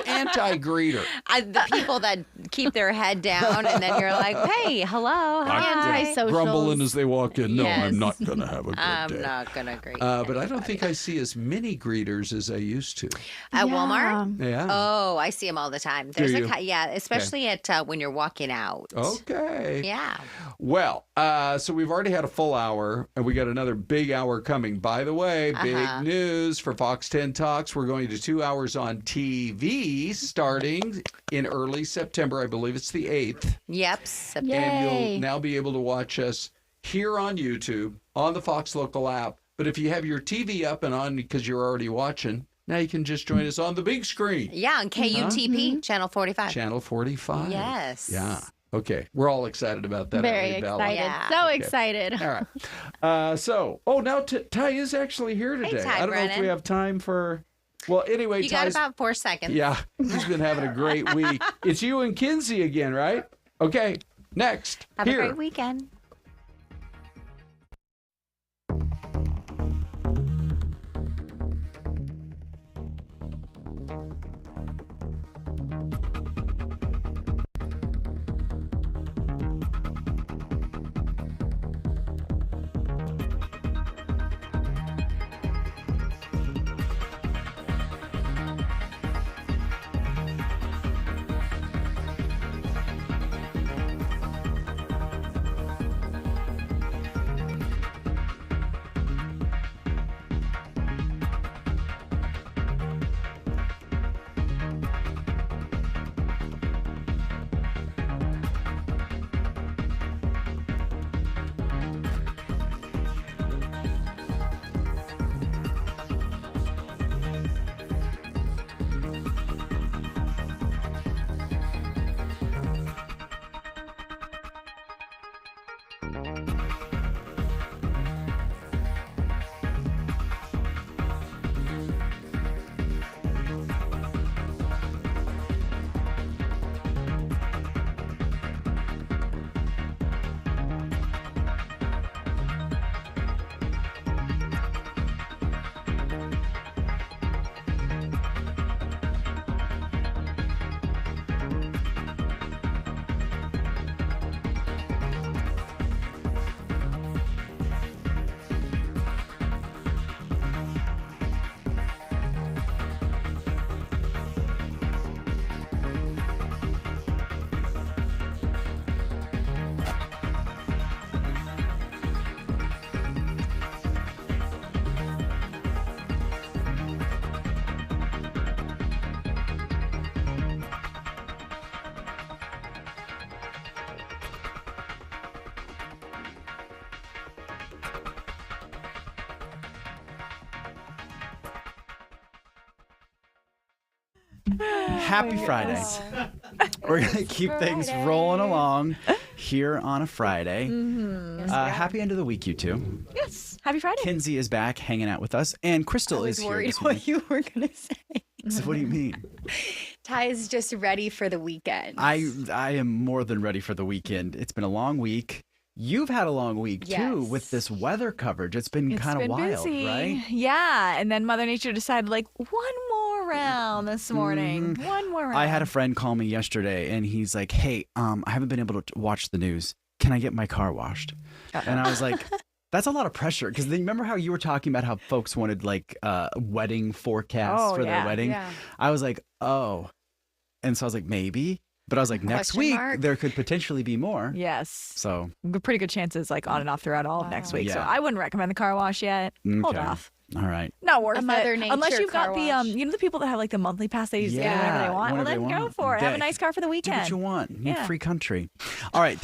anti-greeter? The people that keep their head down and then you're like, hey, hello, hi. Anti-socials. Grumbling as they walk in. No, Yes. I'm not going to have a good day. I'm not going to greet But I don't think I see as many greeters as I used to. At Walmart? Yeah. Oh, I see them all the time. There's you? Especially at when you're walking out. Okay. Yeah. Well, so we've already had a full hour, and we got another big hour coming. By the way, big news for Fox 10 Talks. We're going to 2 hours on TV starting in early September. I believe it's the 8th. Yep. Yay. And you'll now be able to watch us here on YouTube, on the Fox Local app. But if you have your TV up and on because you're already watching, now you can just join us on the big screen. Yeah, on KUTP, Channel 45. Channel 45. Yes. Yeah. Okay. We're all excited about that. Very aren't we, Bella? excited. Yeah. So Okay. excited. All right. Now Ty is actually here today. Ty, I don't know if Brennan. we have time for. Well, anyway, You got Ty's. about 4 seconds. Yeah, he's been having a great week. It's you and Kenzie again, right? Okay. Next. Have here. a great weekend. Happy Friday. We're going to keep things rolling along here on a Friday. Happy end of the week, you two. Yes. Happy Friday. Kinsey is back hanging out with us, and Krystal is here. I was worried what you were going to say. So what do you mean? Ty is just ready for the weekend. I am more than ready for the weekend. It's been a long week. You've had a long week, too, with this weather coverage. It's been kind of wild, busy. right? Yeah. And then Mother Nature decided, like, one more round this morning. One more round. I had a friend call me yesterday, and he's like, hey, I haven't been able to watch the news. Can I get my car washed? And I was like... That's a lot of pressure, because remember how you were talking about how folks wanted like wedding forecasts for their wedding? Yeah. I was like, oh. And so I was like, maybe. But I was like, next week, there could potentially be more. Yes. So pretty good chances like on and off throughout all of next week. Yeah. So I wouldn't recommend the car wash yet. Okay. Hold off. All right. Not worth it. Mother Nature unless you've got the wash. The people that have like the monthly pass, they use whatever they want. Well, then go for it. Have a nice car for the weekend. Do what you want. Yeah. Free country. All right.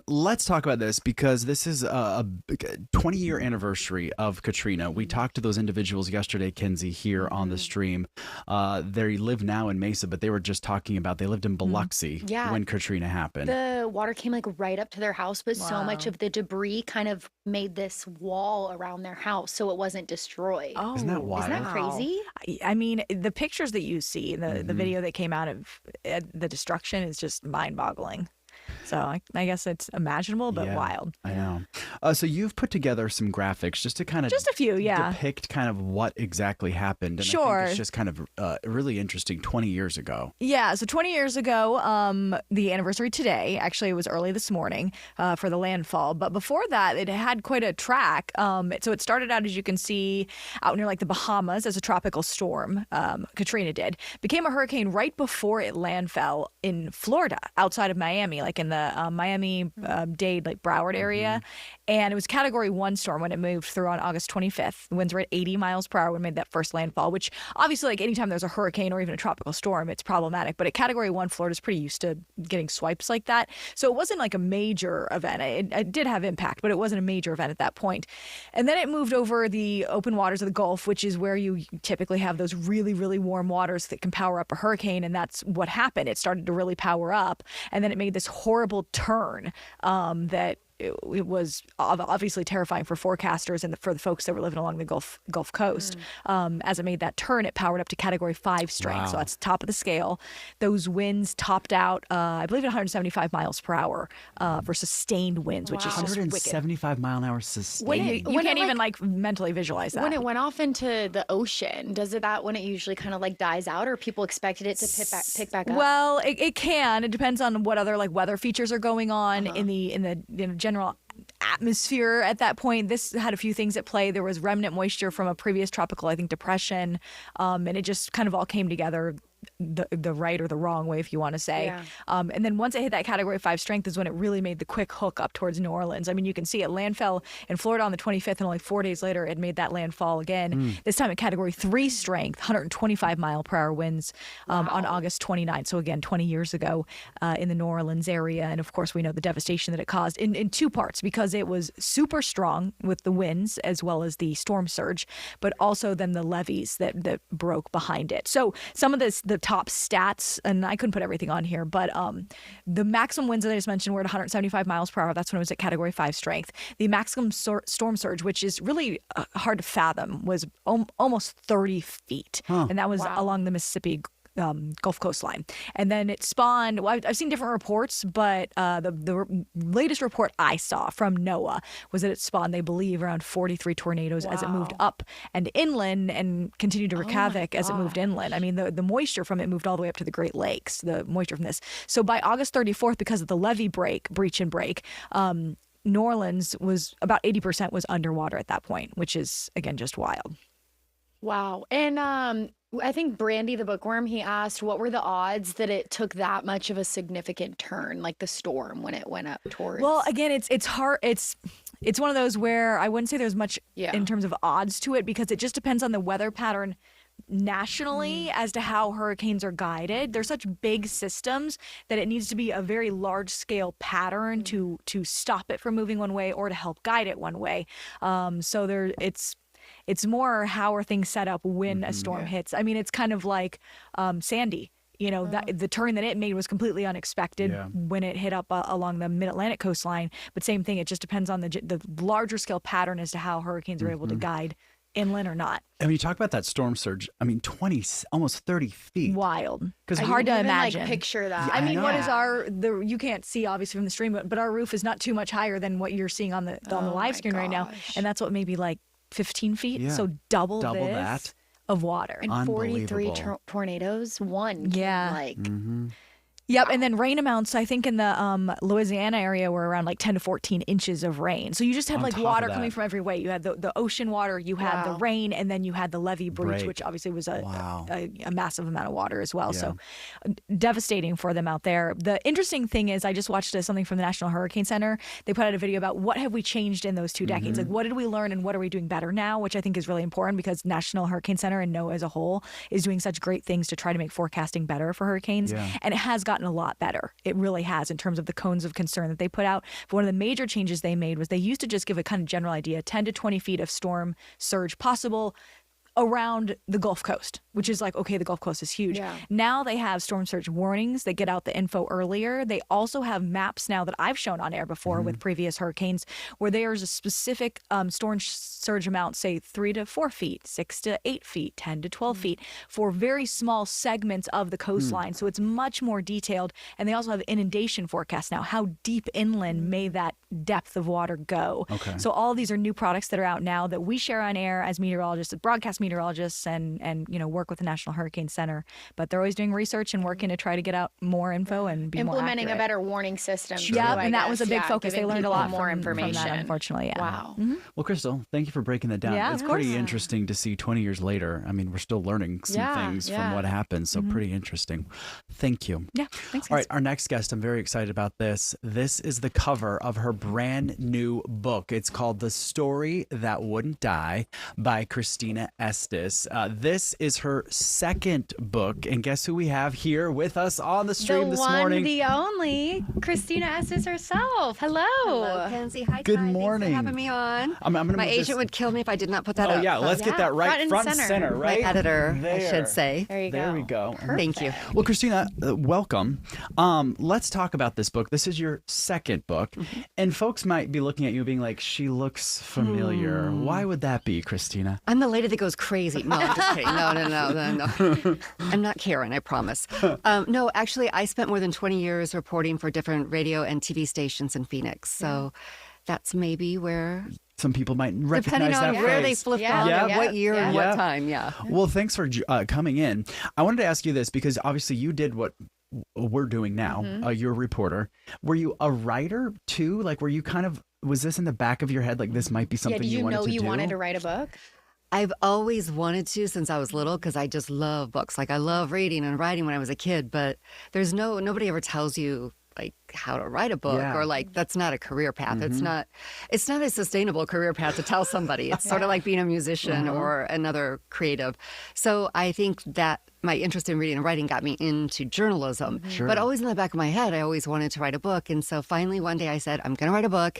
Let's talk about this, because this is a 20-year anniversary of Katrina. We talked to those individuals yesterday, Kenzie, here on the stream. They live now in Mesa, but they were just talking about they lived in Biloxi when Katrina happened. The water came like right up to their house, but so much of the debris kind of made this wall around their house, so it wasn't destroyed. Oh, isn't that wild? Isn't that crazy? I mean, the pictures that you see, the video that came out of the destruction is just mind-boggling. So I guess it's imaginable, but wild. I know. So you've put together some graphics just to kind of just a few, depict kind of what exactly happened. And I think it's just kind of really interesting 20 years ago. Yeah. So 20 years ago, the anniversary today, actually it was early this morning for the landfall. But before that, it had quite a track. So it started out, as you can see, out near like the Bahamas as a tropical storm. Katrina did. Became a hurricane right before it landfell in Florida, outside of Miami, like in the Miami-Dade, like Broward area. And it was Category 1 storm when it moved through on August 25th. The winds were at 80 miles per hour when it made that first landfall, which obviously, like anytime there's a hurricane or even a tropical storm, it's problematic. But at Category 1, Florida's pretty used to getting swipes like that. So it wasn't like a major event. It did have impact, but it wasn't a major event at that point. And then it moved over the open waters of the Gulf, which is where you typically have those really, really warm waters that can power up a hurricane. And that's what happened. It started to really power up. And then it made this horrible turn that it was obviously terrifying for forecasters and for the folks that were living along the Gulf Coast. As it made that turn, it powered up to Category 5 strength. Wow. So that's top of the scale. Those winds topped out, I believe, at 175 miles per hour for sustained winds, which is just 175 mile an hour sustained. You can't even like mentally visualize that. When it went off into the ocean, does it that when it usually kind of like dies out, or people expected it to pick back up? Well, it can. It depends on what other like weather features are going on in the general atmosphere at that point. This had a few things at play. There was remnant moisture from a previous tropical, I think, depression, and it just kind of all came together the right or the wrong way, if you want to say. Yeah. And then once it hit that Category 5 strength is when it really made the quick hook up towards New Orleans. I mean, you can see it landfell in Florida on the 25th, and only 4 days later it made that landfall again. This time at Category 3 strength, 125 mile per hour winds on August 29th. So again, 20 years ago in the New Orleans area. And of course, we know the devastation that it caused in two parts, because it was super strong with the winds as well as the storm surge, but also then the levees that broke behind it. So some of the top stats, and I couldn't put everything on here, but the maximum winds that I just mentioned were at 175 miles per hour. That's when it was at Category 5 strength. The maximum storm surge, which is really hard to fathom, was almost 30 feet. And that was along the Mississippi Gulf coastline. And then it spawned, well, I've seen different reports, but the latest report I saw from NOAA was that it spawned, they believe, around 43 tornadoes as it moved up and inland and continued to wreak havoc as it moved inland. I mean, the moisture from it moved all the way up to the Great Lakes, the moisture from this. So by August 34th, because of the levee breach and break, New Orleans was about 80% was underwater at that point, which is, again, just wild. Wow. And I think Brandy, the bookworm, he asked, what were the odds that it took that much of a significant turn, like the storm, when it went up towards? Well, again, it's hard. It's one of those where I wouldn't say there's much in terms of odds to it, because it just depends on the weather pattern nationally as to how hurricanes are guided. They're such big systems that it needs to be a very large scale pattern to stop it from moving one way or to help guide it one way. So it's more how are things set up when a storm hits. I mean, it's kind of like Sandy. that the turn that it made was completely unexpected when it hit up along the mid-Atlantic coastline. But same thing, it just depends on the larger scale pattern as to how hurricanes are able to guide inland or not. And when you talk about that storm surge, I mean, 20, almost 30 feet. Wild. Because hard to even, imagine. Like, picture that. I mean, what is you can't see obviously from the stream, but our roof is not too much higher than what you're seeing on the live screen right now. And that's what, maybe like 15 feet. Yeah. So double that of water. And 43 tornadoes, one. Yeah. Like. Yep, and then rain amounts, I think in the Louisiana area were around like 10 to 14 inches of rain. So you just had like water coming from every way. You had the ocean water, you had the rain, and then you had the levee breach, which obviously was a massive amount of water as well. Yeah. So devastating for them out there. The interesting thing is I just watched something from the National Hurricane Center. They put out a video about what have we changed in those 2 decades. Like what did we learn and what are we doing better now, which I think is really important because National Hurricane Center and NOAA as a whole is doing such great things to try to make forecasting better for hurricanes. Yeah. And it has gotten a lot better. It really has in terms of the cones of concern that they put out. But one of the major changes they made was they used to just give a kind of general idea, 10 to 20 feet of storm surge possible around the Gulf Coast, which is like, okay, the Gulf Coast is huge. Yeah. Now they have storm surge warnings. They get out the info earlier. They also have maps now that I've shown on air before with previous hurricanes where there's a specific storm surge amount, say 3 to 4 feet, 6 to 8 feet, 10 to 12 feet for very small segments of the coastline. So it's much more detailed. And they also have inundation forecasts now. How deep inland may that depth of water go? Okay. So all of these are new products that are out now that we share on air as meteorologists, broadcast meteorologists, and work with the National Hurricane Center. But they're always doing research and working to try to get out more info and be implementing more a better warning system. Sure. Yeah, and that was a big focus. They learned a lot more information from that, unfortunately. Yeah. Wow. Well, Krystal, thank you for breaking that down. Yeah, it's pretty interesting to see 20 years later. I mean, we're still learning some things from what happened. So pretty interesting. Thank you. Yeah, thanks. All right, our next guest, I'm very excited about this. This is the cover of her brand new book. It's called The Story That Wouldn't Die by Christina Estes. This is her second book. And guess who we have here with us on the stream this morning? The one, the only, Christina Estes herself. Hello. Hello, Kenzie. Hi, Good Guy. morning. Thanks for having me on. My agent would kill me if I did not put that up. Oh, yeah. Let's get that right front and center, right? My editor, there. I should say. There you go. There we go. Thank you. Well, Christina, welcome. Let's talk about this book. This is your second book. And folks might be looking at you being like, she looks familiar. Why would that be, Christina? I'm the lady that goes crazy. No, I'm just kidding. No. I'm not Karen, I promise. No, actually, I spent more than 20 years reporting for different radio and TV stations in Phoenix. So that's maybe where... Some people might recognize depending on that where phrase. they flipped on, what year and what time. Yeah. Well, thanks for coming in. I wanted to ask you this because obviously you did what we're doing now. You're a reporter. Were you a writer too? Like, were you kind of, was this in the back of your head? Like, this might be something you wanted to do? Did you know you wanted to write a book? I've always wanted to since I was little because I just love books. Like, I love reading and writing when I was a kid, but nobody ever tells you like how to write a book or like that's not a career path. It's not a sustainable career path to tell somebody. It's sort of like being a musician or another creative. So I think that my interest in reading and writing got me into journalism. But always in the back of my head, I always wanted to write a book. And so finally one day I said, I'm going to write a book.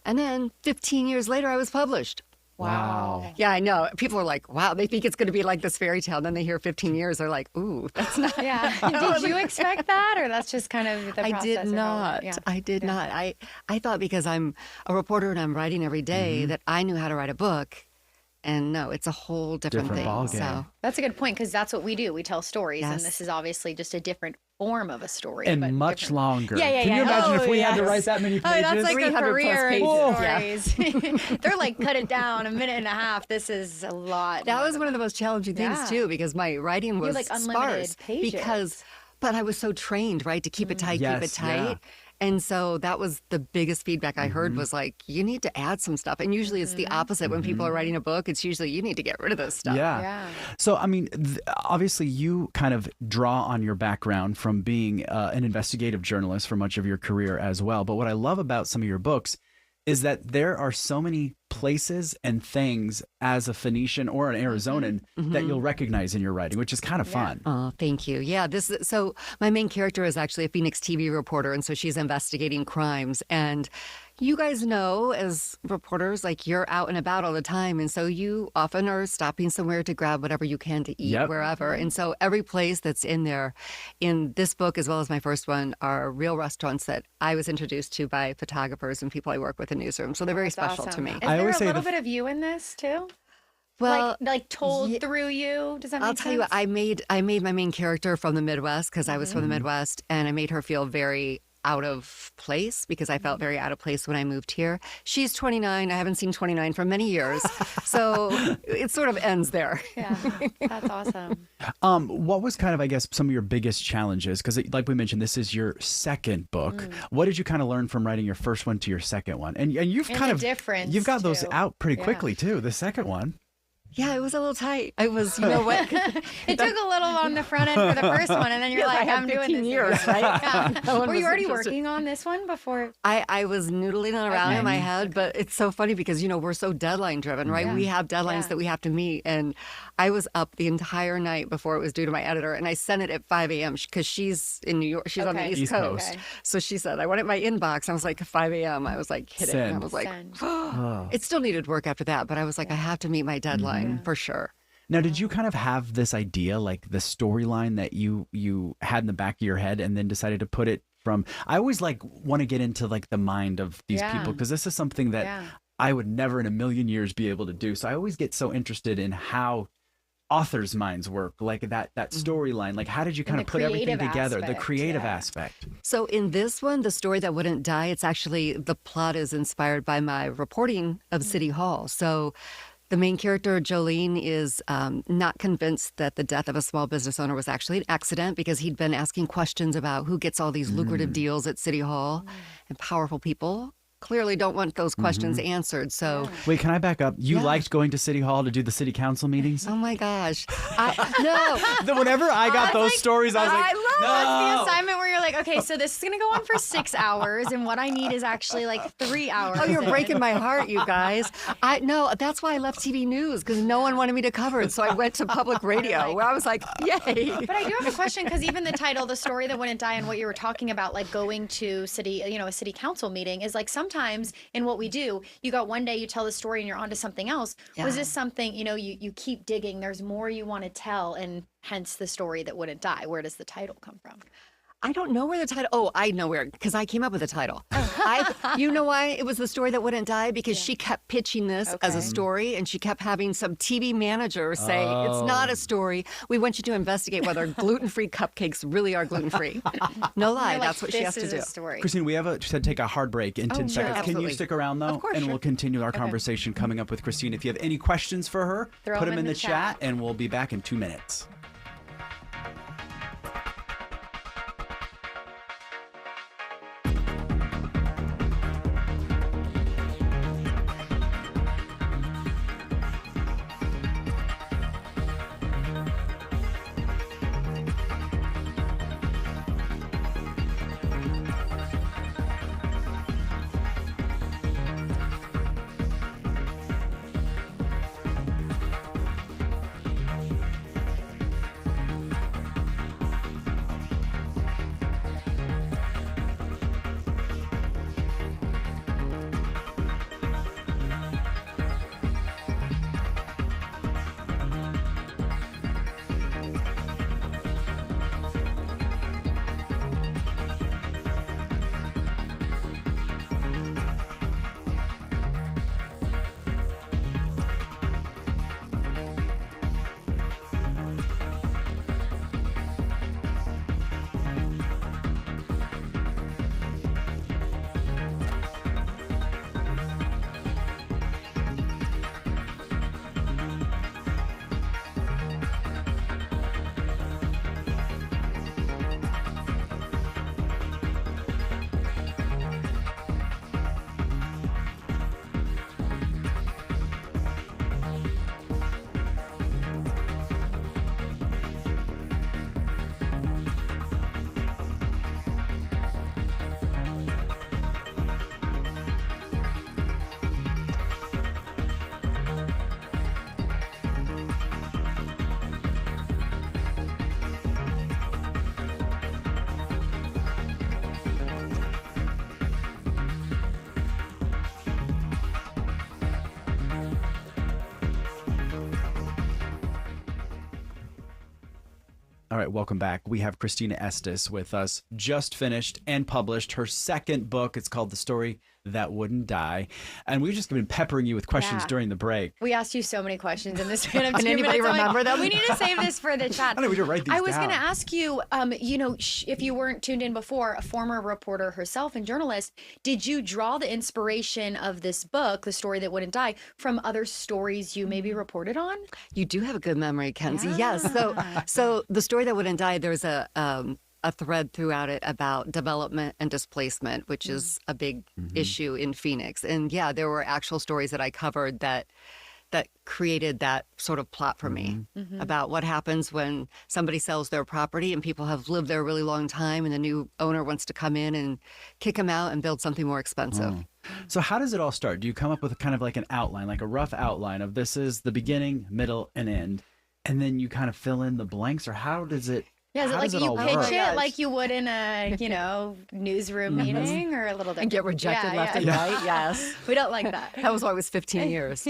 And then 15 years later, I was published. Wow. Yeah, I know. People are like, wow, they think it's going to be like this fairy tale. And then they hear 15 years, they're like, ooh, that's not. Yeah. Did you expect that? Or that's just kind of the process? I did not. I did not. I thought because I'm a reporter and I'm writing every day that I knew how to write a book. And no, it's a whole different thing. Ballgame. So that's a good point because that's what we do. We tell stories. And this is obviously just a different form of a story. And but much longer. Yeah. Can you imagine if we had to write that many pages? That's like a career in pages. stories. They're like, cut it down, a minute and a half. This is a lot. That was one of the most challenging things too, because my writing was like unlimited sparse. pages. But I was so trained, right, to keep it tight, keep it tight. Yeah. And so that was the biggest feedback I heard was like, you need to add some stuff. And usually it's the opposite. When people are writing a book, it's usually you need to get rid of this stuff. Yeah. So, I mean, obviously you kind of draw on your background from being an investigative journalist for much of your career as well. But what I love about some of your books is that there are so many places and things as a Phoenician or an Arizonan that you'll recognize in your writing, which is kind of fun. Oh, thank you. Yeah, so my main character is actually a Phoenix TV reporter, and so she's investigating crimes. And you guys know as reporters, like you're out and about all the time. And so you often are stopping somewhere to grab whatever you can to eat wherever. And so every place that's in there in this book, as well as my first one, are real restaurants that I was introduced to by photographers and people I work with in newsrooms. So they're very special to me. Is there a little bit of you in this too? Well, like told through you. Does that make sense? I'll tell you what, I made my main character from the Midwest because I was from the Midwest, and I made her feel very out of place because I felt very out of place when I moved here. She's 29. I haven't seen 29 for many years. So it sort of ends there. Yeah, that's awesome. What was kind of, I guess, some of your biggest challenges? Because like we mentioned, this is your second book. What did you kind of learn from writing your first one to your second one? And you've kind of difference you've got those too. out pretty quickly too. The second one. Yeah, it was a little tight. I was, you know what? It took a little on the front end for the first one, and then you're like, I'm doing this years, right? Yeah. Were you already working on this one before? I was noodling around in my head, but it's so funny because, you know, we're so deadline driven, right? We have deadlines that we have to meet. And I was up the entire night before it was due to my editor, and I sent it at 5 a.m. because she's in New York. She's on the East Coast. Okay. So she said, I want it in my inbox. I was like, 5 a.m. I was like, hit it. And I was like, it still needed work after that. But I was like, I have to meet my deadline for sure. Now, did you kind of have this idea, like the storyline that you had in the back of your head and then decided to put it from, I always like want to get into like the mind of these people because this is something that I would never in a million years be able to do. So I always get so interested in how authors' minds work, like that storyline. Like, how did you kind of put everything together, the creative aspect? So in this one, The Story That Wouldn't Die, it's actually, the plot is inspired by my reporting of City Hall. So the main character, Jolene, is not convinced that the death of a small business owner was actually an accident because he'd been asking questions about who gets all these lucrative deals at City Hall, and powerful people clearly don't want those questions answered. So wait, can I back up? You liked going to City Hall to do the city council meetings? Oh my gosh. No. Whenever I got those stories, I was like, that's the assignment where you're like, okay, so this is going to go on for 6 hours, and what I need is actually like 3 hours. Oh, you're breaking my heart, you guys. No, that's why I left TV news, because no one wanted me to cover it. So I went to public radio where I was like, yay. But I do have a question, because even the title, The Story That Wouldn't Die, and what you were talking about, like going to a city council meeting, is like sometimes in what we do, you got one day you tell the story and you're on to something else. Was this something, you keep digging, there's more you want to tell, and hence The Story That Wouldn't Die? Where does the title come from? I don't know where the title. Oh, I know where, because I came up with the title. You know why it was The Story That Wouldn't Die? Because she kept pitching this as a story, and she kept having some TV manager say, it's not a story. We want you to investigate whether gluten-free cupcakes really are gluten-free. No lie, that's what she has to do. Christina, we have to take a hard break in 10 seconds. Absolutely. Can you stick around, though? Of course, and we'll continue our conversation coming up with Christina. If you have any questions for her, put them in the chat, and we'll be back in 2 minutes. All right, welcome back. We have Christina Estes with us, just finished and published her second book. It's called The Story That Wouldn't Die. And we've just been peppering you with questions during the break. We asked you so many questions in this random 2 Can anybody minutes. remember them? We need to save this for the chat. I know, we didn't write these I was down. going to ask you, if you weren't tuned in before, a former reporter herself and journalist, did you draw the inspiration of this book, The Story That Wouldn't Die, from other stories you maybe reported on? You do have a good memory, Kenzie. Yes. So The Story That Wouldn't Die, there's a thread throughout it about development and displacement, which is a big issue in Phoenix. And yeah, there were actual stories that I covered that created that sort of plot for me about what happens when somebody sells their property and people have lived there a really long time and the new owner wants to come in and kick them out and build something more expensive. So how does it all start? Do you come up with kind of like an outline, like a rough outline of this is the beginning, middle, and end, and then you kind of fill in the blanks, or how does it? Yeah, is it how like does you all pitch work? it like you would in a, newsroom meeting, or a little different? And get rejected left and right. Yes. We don't like that. That was why it was 15 years.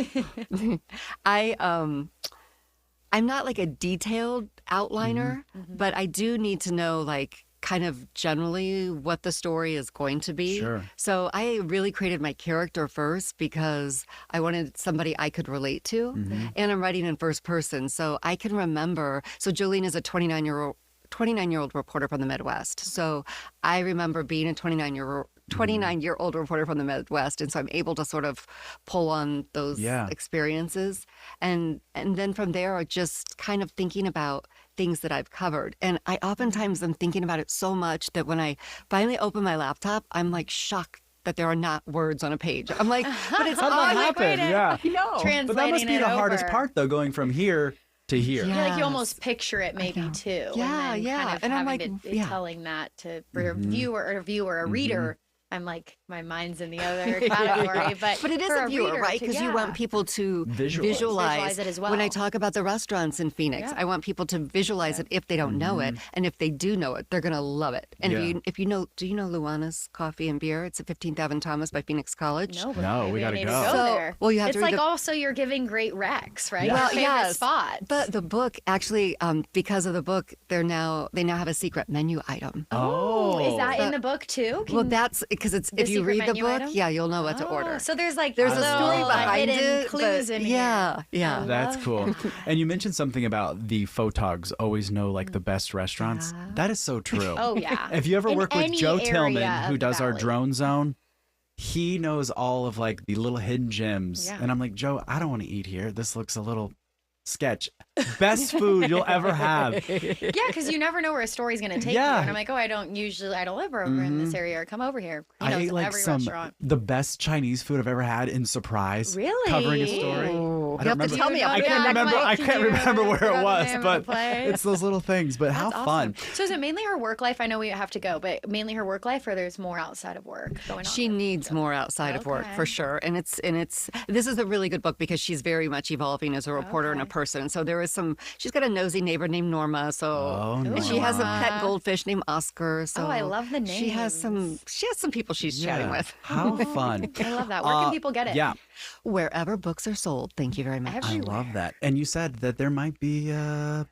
I'm not like a detailed outliner, but I do need to know like kind of generally what the story is going to be. Sure. So I really created my character first because I wanted somebody I could relate to, and I'm writing in first person, so I can remember. So Jolene is a 29-year-old reporter from the Midwest. So I remember being a 29-year-old reporter from the Midwest, and so I'm able to sort of pull on those experiences, and then from there, just kind of thinking about things that I've covered. And I oftentimes am thinking about it so much that when I finally open my laptop, I'm like shocked that there are not words on a page. I'm like, but it's How did that happen? Yeah. I know. Translating But that must be it the hardest over. part, though, going from here to here. Yeah, like you almost picture it maybe too. Yeah, and then yeah. Kind of And I'm having like, to, telling that to for a viewer, a reader. I'm like, my mind's in the other category, but it is for a viewer, reader right? to- Because you want people to Visualize it as well. When I talk about the restaurants in Phoenix, I want people to visualize it if they don't know it, and if they do know it, they're gonna love it. And if you know, do you know Luana's Coffee and Beer? It's at 15th Ave and Thomas by Phoenix College. No, we gotta go. There. Well, you have it's to read like also you're giving great recs, right? Well, Favorite yes, spots. but the book actually, because of the book, they now have a secret menu item. Oh, is that in the book too? Well, that's because it's if you read the book, you'll know what to order. So there's like there's a story behind hidden it. clues in here. Yeah. That's cool. And you mentioned something about the photogs always know like the best restaurants. That is so true. Oh yeah. If you ever In work with any Joe area Tillman, who of does our Valley. drone zone, he knows all of like the little hidden gems. Yeah. And I'm like, Joe, I don't want to eat here. This looks a little sketch. Best food you'll ever have. Yeah, because you never know where a story's going to take you. And I'm like, I don't live over in this area or come over here. He I knows ate like every some restaurant. the best Chinese food I've ever had in Surprise. Really? Covering a story. Ooh. I You have don't to remember. tell me. I can't remember. I can't remember where it was, but place. it's those little things. But how That's fun! awesome. So is it mainly her work life? I know we have to go, but mainly her work life, or there's more outside of work going on? She needs more outside of work for sure, and it's this is a really good book because she's very much evolving as a reporter and a person. So there is she's got a nosy neighbor named Norma. So and she has a pet goldfish named Oscar. So I love the names. She has some people she's chatting with. How fun! I love that. Where can people get it? Yeah. Wherever books are sold. Thank you very much. I love that. And you said that there might be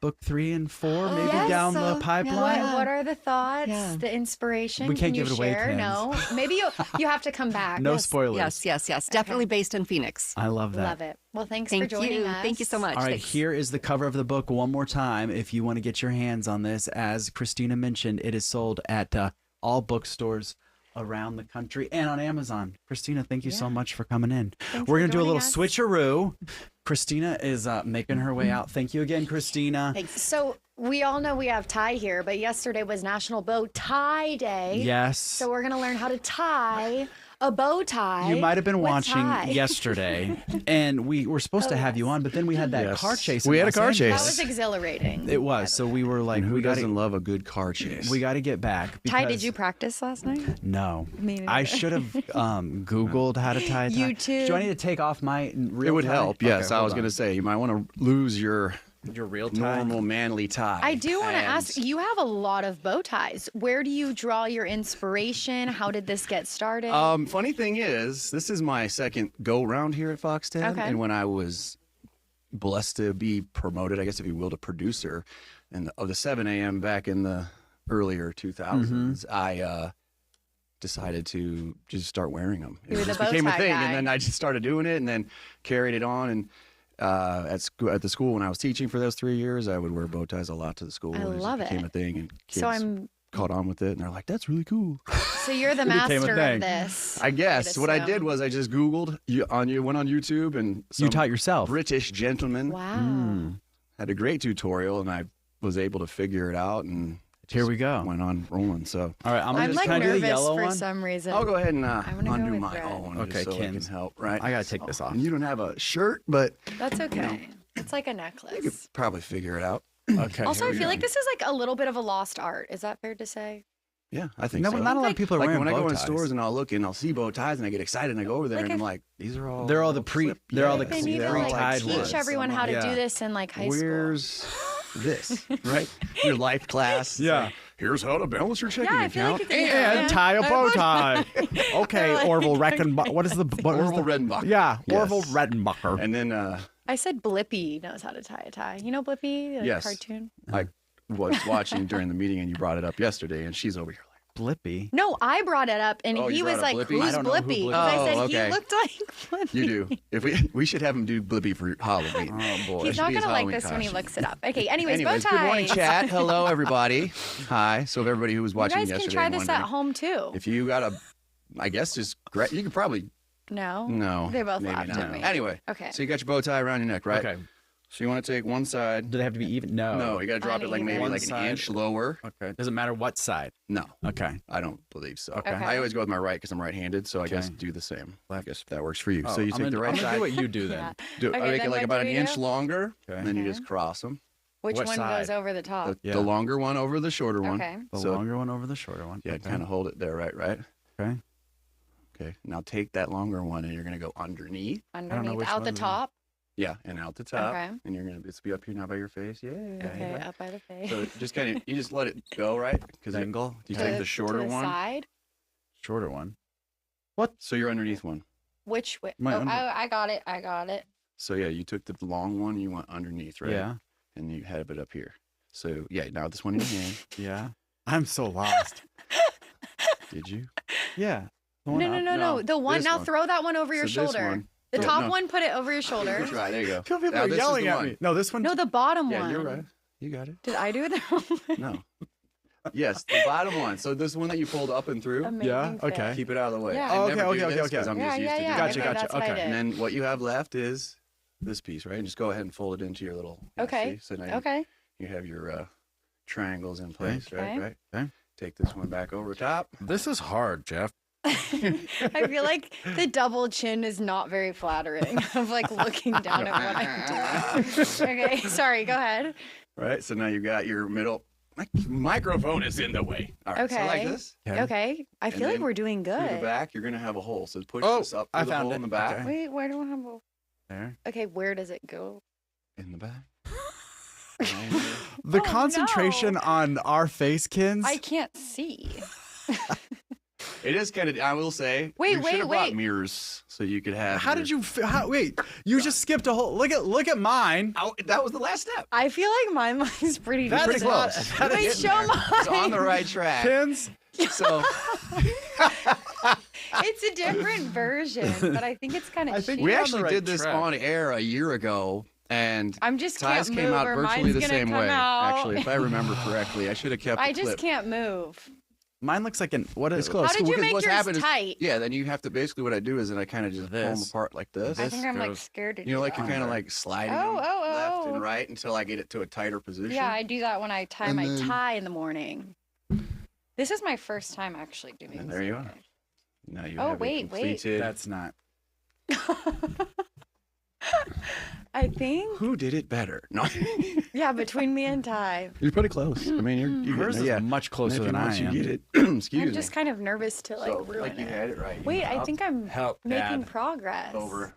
book 3 and 4 maybe down the pipeline. What are the thoughts, the inspiration? We can't Can give you it away, share? Kenz. No. Maybe you have to come back. No spoilers. Yes. Definitely based in Phoenix. I love that. Love it. Well, thanks for joining us. Thank you so much. All right, Thanks. here is the cover of the book one more time. If you want to get your hands on this, as Christina mentioned, it is sold at all bookstores around the country and on Amazon. Christina, thank you so much for coming in. We're going to do a little switcheroo. Christina is making her way out. Thank you again, Christina. Thanks. So we all know we have tie here, but yesterday was National Bow Tie Day. Yes. So we're going to learn how to tie a bow tie. You might have been with watching tie. yesterday, and we were supposed to have you on, but then we had that car chase. We had a car That chase. was excitilization. It was. So we were like, Who we got doesn't love a good car chase? We got to get back. Ty, did because- you practice last night? No. Me neither. I should have Googled how to tie a tie. You too. Do I need to take off my real It would tie? help. Yes, Okay, I hold was on. going to say you might want to lose your real tie. normal manly tie. I do want to And ask, you have a lot of bow ties. Where do you draw your inspiration? How did this get started? Funny thing is, this is my second go round here at Fox 10, Okay. and when I was blessed to be promoted, I guess if you will, to producer, of the 7 a.m. back in the earlier 2000s, I decided to just start wearing them. It just became a thing, and then I just started doing it, and then carried it on. And at the school when I was teaching for those 3 years, I would wear bow ties a lot to the school. I love it. It became a thing, and kids caught on with it, and they're like, "That's really cool." So you're the master of this. I guess what I did was I just Googled went on YouTube, and you taught yourself. British gentleman. Wow. Had a great tutorial, and I was able to figure it out, and here we go. Went on rolling. So all right, I'm like can I do the nervous yellow for one? some reason. I'll go ahead and undo my own. Okay, so I can help. Right, I gotta take this off. And you don't have a shirt, but that's okay. It's like a necklace. You could probably figure it out. Okay. Also, I feel like this is like a little bit of a lost art. Is that fair to say? Yeah, I think no, so. not a lot of people are like wearing when bow I go in ties. stores and I'll look and I'll see bow ties and I get excited and I go over there and I'm like, these are all. They're all the They need to like tied teach ones. everyone how to do this in like high school. Where's this? Right, your life class. Yeah. Here's how to balance your checking I feel account. like it's And tie a bow tie. Okay, Orville Reckenbach. What is the Orville Redenbacher? Yeah, Yes. Orville Redenbacher. And then I said Blippi knows how to tie a tie. You know Blippi, the yes, cartoon? I was watching during the meeting and you brought it up yesterday, and she's over here like Blippi. No, I brought it up, and Oh, he you was brought like, up Blippi? I "Who's don't know who Blippi?" Blippi Because I said is. Oh, okay. he looked like Blippi. you do. If we should have him do Blippi for Halloween. Oh boy, He's not gonna like Halloween this when he costume. looks it up. Okay. Anyways, bow ties. Good morning, chat. Hello, everybody. Hi. So, if everybody who was You watching guys yesterday, can try this wondering, at home too. If you got I guess just you could probably. No. No. They both maybe laughed not. at me. Anyway. Okay. So you got your bow tie around your neck, right? Okay. So you want to take one side. Do they have to be even? No. No, you got to drop it like maybe One like an side. inch lower. Okay. Doesn't matter what side. No. Okay. I don't believe so. Okay. I always go with my right because I'm right-handed, so I guess Okay. do the same. I guess if that works for you. Oh, so you I'm take the gonna- right I'm gonna side. do what you do then. Yeah. I Okay, make then it like what about do an we inch do? longer, Okay. and then you just cross them. Which What one side? goes over the top? The longer one over the shorter one. Okay. The So- longer one over the shorter one. Yeah, Okay. kind of hold it there, right? Okay. Okay. Now take that longer one, and you're gonna go underneath. Underneath, which out the one. top. Yeah, and out the top. Okay. And you're gonna be up here now by your face. Yeah. Okay, up by the face. So just kind of you just let it go, right? Because Angle. you To take the- the shorter to the one. side. Shorter one. So you're underneath one. Which way? My Oh, under- I got it. I got it. So yeah, you took the long one, you went underneath, right? Yeah. And you have it up here. So yeah, now this one in your hand. Yeah. I'm so lost. Did you? Yeah. The No, one no, up. no, no. The one this now. one. Throw that one over your So this shoulder. one. The Yeah, top no. one, put it over your shoulder. That's right. There you go. People Now are this is yelling the at one. me. No, this one. No, the bottom Yeah, one. you're right. You got it. Did I do it the wrong way? No. Yes, the bottom one. So this one that you pulled up and through. Amazing Yeah, fit. okay. Keep it out of the way. Yeah. I Oh, never okay, do okay, this okay, 'cause I'm Yeah, just used yeah, to yeah. doing Gotcha, it. Okay, gotcha. that's what I Okay. did. And then what you have left is this piece, right? And just go ahead and fold it into your little. Okay. See? So now Okay. you have your triangles in place, Okay. right? Right. Okay. Take this one back over top. This is hard, Jeff. I feel like the double chin is not very flattering of like looking down at what I'm doing. Okay, sorry, go ahead. Right. So now you got your middle. My microphone is in the way. All right. So like Okay. this. Okay. I And feel like then we're doing Through the good. back, you're gonna have a hole. So push Oh, this up I through the found hole it. in the back. Okay. Wait, where do I have a... There. Okay, where does it go? In the back. The Oh, concentration no. on our face, Kins. I can't see. It is kind of. I will say. Wait, we wait, should have brought wait. mirrors so you could have. How your- did you? Wait, you just skipped a whole. Look at mine. Oh, that was the last step. I feel like mine looks pretty That decent. is not- that Wait, is- show mine. It's on the right track. Kins. So It's a different version, but I think it's kind of cheap. we You're on actually the right did this track. on air a year ago, and I'm just ties can't came move out or virtually mine's the gonna same come way. out. Actually, if I remember correctly, I should have kept. I the just clip. can't move. Mine looks like an what is It's close. How did you Because make what's yours happened is- tight? Yeah, then you have to basically what I do is then I kind of just pull them This. apart like this. I think I'm like scared to do You know, like you're that. kind of like sliding Oh, them oh, left oh. and right until I get it to a tighter position. Yeah, I do that when I tie And my then- tie in the morning. This is my first time actually doing And this. there you are. Now you Oh, have wait, it completed. That's not. I think. Who did it better? No, Yeah, between me and Ty. you're pretty close. I mean, you're Hers is much closer than I Once you am. get it, excuse I'm me. just kind of nervous to like So, ruin like you it. had it right. You Wait, I up, think I'm Help, making Dad. progress. over.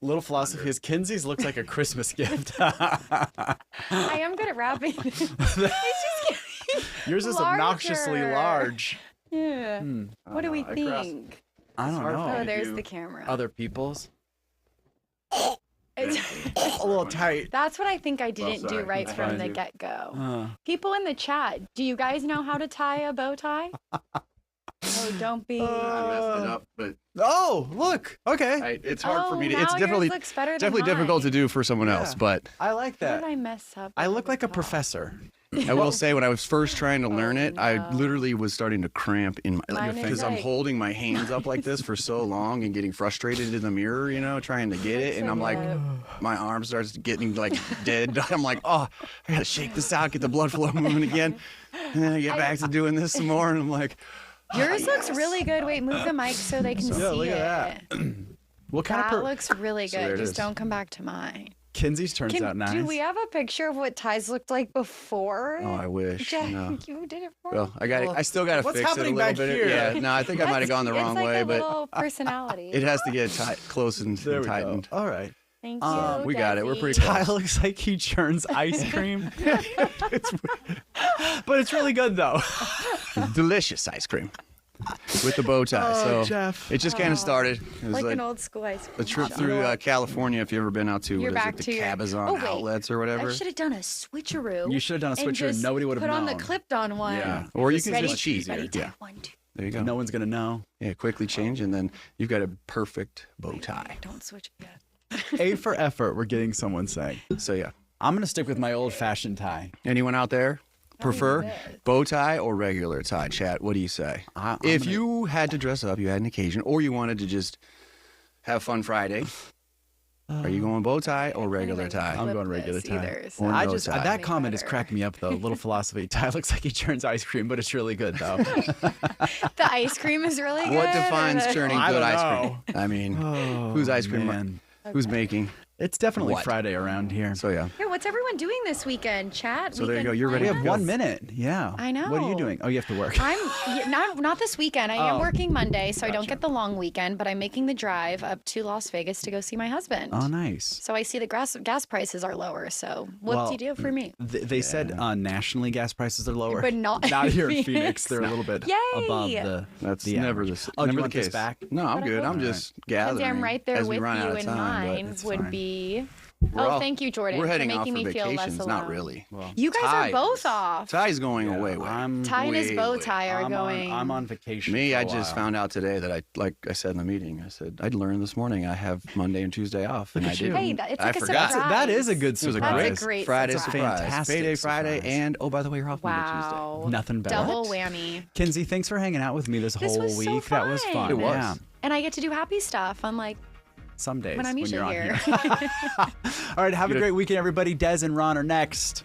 Little philosophy is Kinsey's looks like a Christmas gift. I am good at wrapping. It's just getting Yours is obnoxiously larger. large. Yeah. What do we I crossed- think? I don't hard for know. me Oh, to there's do. the camera. Other people's. A little tight. That's what I think I didn't do right from the get-go. People in the chat, do you guys know how to tie a bow tie? Oh, don't be. I messed it up, but look. Okay. It's hard for me to. Now It's yours definitely looks better than definitely difficult to mine. do for someone else, but I like Where that. did I mess up? I look like a professor. I will say when I was first trying to learn it, I literally was starting to cramp in my because I'm holding my hands up like this for so long and getting frustrated in the mirror, trying to get it, and I'm like, my arm starts getting like dead. I'm like, oh, I gotta shake this out, get the blood flow moving again, and then I get back to doing this some more, and I'm like, yours looks really good. Wait, move the mic so they can see look it. at that. What kind That of looks really So there good. it Just is. don't come back to mine. Kenzie's turns out nice. Do we have a picture of what ties looked like before? oh, I wish. Jack, No. you did it for me. Well, I still got to What's fix it a happening little back bit. here? Yeah, no, I think I might have gone the wrong it's like way, a but little personality. it has to get close and There we tightened. go. All right. Thank you. We got it. We're Desi. pretty Ty close. looks like he churns ice cream. But it's really good, though. Delicious ice cream with the bow tie. Oh, so Jeff. it just kind of started. It was Like an old school ice cream. a trip shop. through California. If you ever been out to You're what is back it, the to your- Cabazon Oh, wait. outlets or whatever? I should have done a switcheroo. You should have done a and switcheroo and just nobody would have put on the known. clipped-on one. Yeah. Or you This can is Ready? just cheat. Ready? Yeah. 1, 2. There you go. No one's going to know. Yeah, quickly change, and then you've got a perfect bow tie. Don't switch yet. A for effort, we're getting someone saying. So yeah. I'm going to stick with my old-fashioned tie. Anyone out there prefer bow tie or regular tie? Chat, what do you say? If you had to dress up, you had an occasion, or you wanted to just have fun Friday, are you going bow tie or regular tie? I'm going regular tie. Either, so. Or I no just tie. that comment is cracking me up though. Little philosophy. Ty looks like he churns ice cream, but it's really good though. The ice cream is really good. What defines or the- churning I good don't ice know. cream? I mean, Oh, who's ice cream? man. Who's making? It's definitely What? Friday around here. So yeah. Yeah, what's everyone doing this weekend? Chat. So there you weekend go. You're ready We to have go. 1 minute. Yeah. I know. What are you doing? Oh, you have to work. I'm not this weekend. I am Oh. working Monday, so I don't get the long weekend. But I'm making the drive up to Las Vegas to go see my husband. Oh, nice. So I see the gas prices are lower. So whoop-de-doo for me. They said nationally gas prices are lower, But not here in Phoenix. Phoenix. They're a little bit Yay! above the. That's the never average. the Oh, do never you want the this case. back? No, I'm good. I'm just gathering. Kenzie, I'm right there as we with run out you, of and time, but mine it's would fine. be. we're all- Thank you, Jordan, We're heading for off making for me feel less vacations. alone. Not really. You guys Ty are both is. off. Ty's going away. Ty and his way bow away. tie are going. I'm on vacation. Me, for a I just while. found out today that like I said in the meeting, I said I'd learned this morning I have Monday and Tuesday off, and I didn't. Hey, it's like I a forgot. surprise. That is a good It was a surprise. That's a great Friday surprise. surprise. Fantastic Payday Friday, surprise. and oh, by the way, you're off Monday, Wow. Nothing better. Double whammy. Kenzie, thanks for hanging out with me this whole was so week. That was fun. fun. It was. Yeah. And I get to do happy stuff, unlike Some days when I'm usually you're on here. All right, have a great weekend, everybody. Des and Ron are next.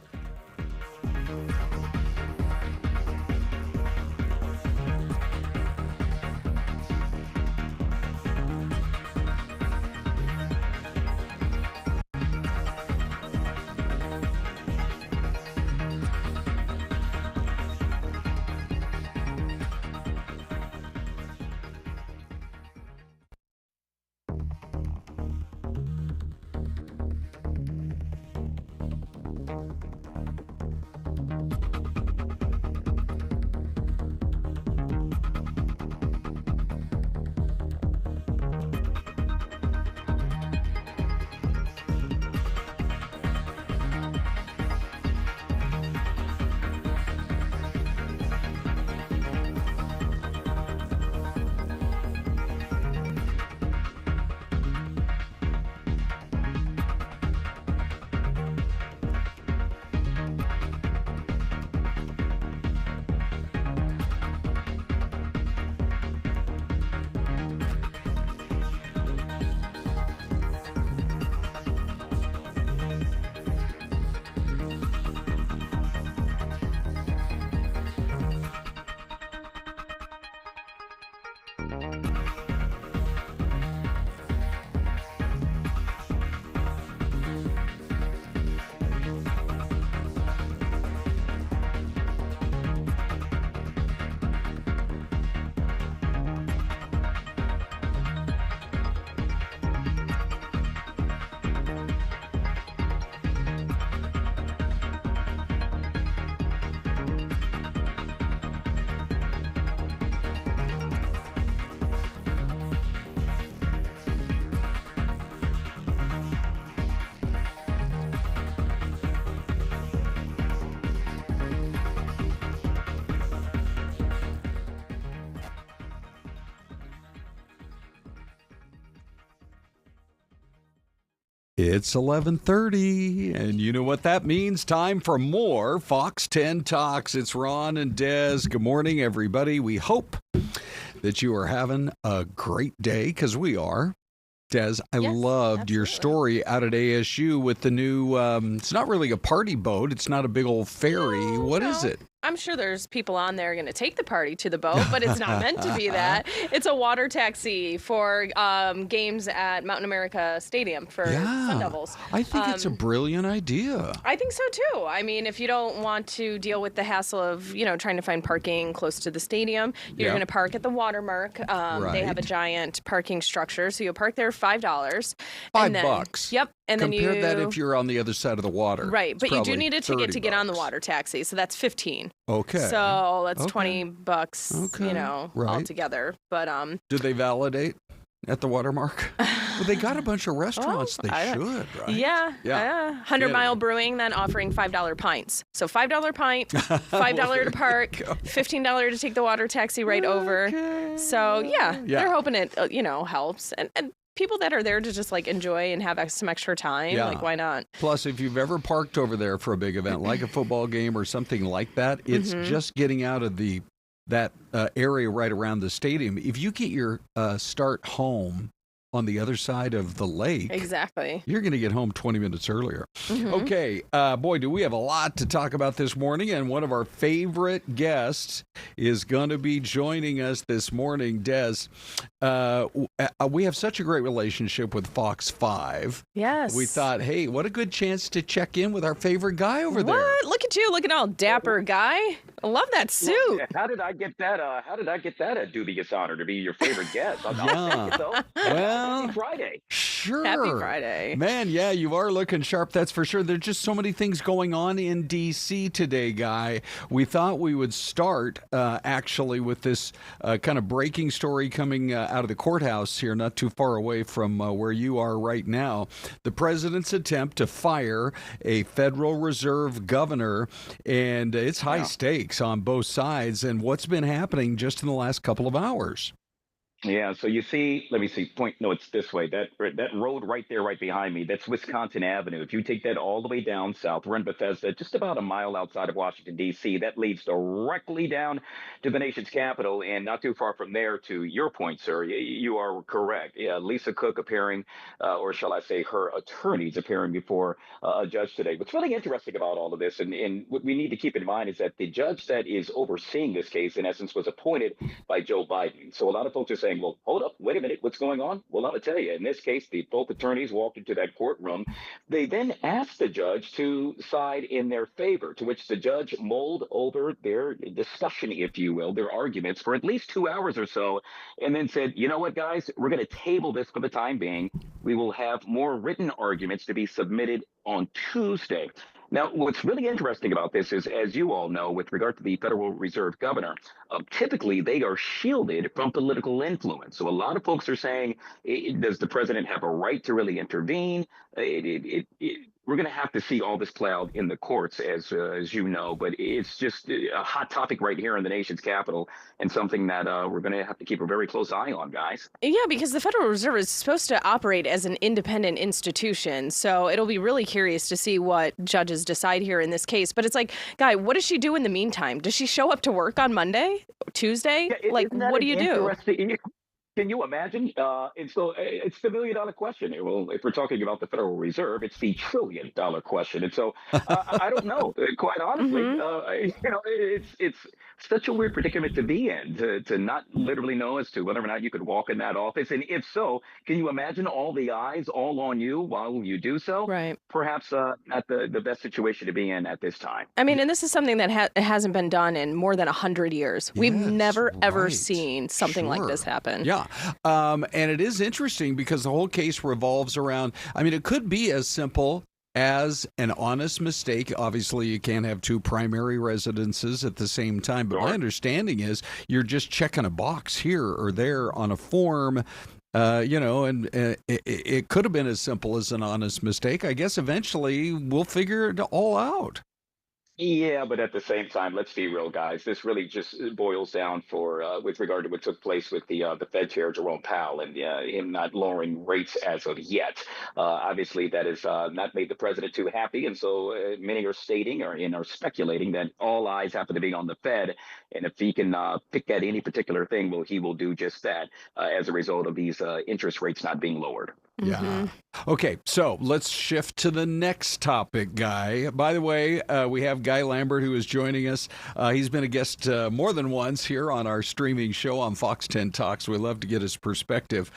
It's 11:30, and you know what that means. Time for more Fox 10 Talks. It's Ron and Des. Good morning, everybody. We hope that you are having a great day, because we are. Des, I loved your story out at ASU with the new, it's not really a party boat. It's not a big old ferry. What is it? I'm sure there's people on there going to take the party to the boat, but it's not meant to be that. It's a water taxi for games at Mountain America Stadium for Sun Devils. I think it's a brilliant idea. I think so, too. I mean, if you don't want to deal with the hassle of, trying to find parking close to the stadium, you're going to park at the watermark. They have a giant parking structure, so you'll park there $5. $5. Yep. And Compare then that if you're on the other side of the water. Right, It's but you do probably need a ticket to get on the $30. water taxi, so that's $15. Okay. So that's $20, Right. altogether. But Do they validate at the watermark? Well, they got a bunch of restaurants. They should, right? Yeah. 100 Mile Brewing then offering $5 pints. So $5 pint, $5 to park, $15 to take the water taxi right over. So they're hoping it helps. And people that are there to just enjoy and have some extra time, why not? Plus, if you've ever parked over there for a big event like a football game or something like that, it's just getting out of that area right around the stadium. If you get your start home on the other side of the lake, exactly, you're going to get home 20 minutes earlier. Okay, boy, do we have a lot to talk about this morning, and one of our favorite guests is going to be joining us this morning. Des, we have such a great relationship with Fox 5. Yes. We thought, hey, what a good chance to check in with our favorite guy over there. What? Look at you, looking all dapper, Guy. I love that suit. Well, how did I get that dubious honor to be your favorite guest? I'll take it, though. Well, Happy Friday. Sure. Happy Friday. Man, yeah, you are looking sharp, that's for sure. There's just so many things going on in D.C. today, Guy. We thought we would start, actually, with this kind of breaking story coming out of the courthouse here, not too far away from where you are right now. The president's attempt to fire a Federal Reserve governor, and it's high stakes on both sides, and what's been happening just in the last couple of hours. Yeah, so you see, let me see, it's this way. That road right there, right behind me, that's Wisconsin Avenue. If you take that all the way down south, we're in Bethesda, just about a mile outside of Washington, D.C. That leads directly down to the nation's capital, and not too far from there to your point, sir. You are correct. Yeah, Lisa Cook appearing, or shall I say her attorneys appearing before a judge today. What's really interesting about all of this, and what we need to keep in mind, is that the judge that is overseeing this case, in essence, was appointed by Joe Biden. So a lot of folks are saying, well, hold up, wait a minute, what's going on? Well, I'm going to tell you, in this case, both attorneys walked into that courtroom. They then asked the judge to side in their favor, to which the judge mulled over their discussion, if you will, their arguments for at least 2 hours or so, and then said, you know what, guys, we're going to table this for the time being. We will have more written arguments to be submitted on Tuesday. Now, what's really interesting about this is, as you all know, with regard to the Federal Reserve governor, typically they are shielded from political influence. So a lot of folks are saying, does the president have a right to really intervene? We're going to have to see all this play out in the courts, as you know, but it's just a hot topic right here in the nation's capital, and something that we're going to have to keep a very close eye on, guys. Yeah, because the Federal Reserve is supposed to operate as an independent institution, so it'll be really curious to see what judges decide here in this case. But it's like, Guy, what does she do in the meantime? Does she show up to work on Monday, Tuesday? Yeah, what do you do? Can you imagine? And so it's the $1 million question. Well, if we're talking about the Federal Reserve, it's the $1 trillion question. And so I don't know, quite honestly. It's such a weird predicament to be in, to not literally know as to whether or not you could walk in that office. And if so, can you imagine all the eyes all on you while you do so? Right. Perhaps not the best situation to be in at this time. I mean, and this is something that hasn't been done in more than 100 years. We've never, ever seen something like this happen. Yeah. And it is interesting because the whole case revolves around, I mean, it could be as simple as an honest mistake. Obviously, you can't have two primary residences at the same time. But my understanding is you're just checking a box here or there on a form. And it could have been as simple as an honest mistake. I guess eventually we'll figure it all out. Yeah, but at the same time, let's be real, guys. This really just boils down for with regard to what took place with the Fed Chair Jerome Powell and him not lowering rates as of yet. Obviously, that has not made the president too happy, and so many are stating or are speculating that all eyes happen to be on the Fed, and if he can pick at any particular thing, well, he will do just that as a result of these interest rates not being lowered. Yeah. Okay, so let's shift to the next topic, Guy. By the way, we have Guy Lambert who is joining us. He's been a guest more than once here on our streaming show on Fox 10 Talks. We love to get his perspective.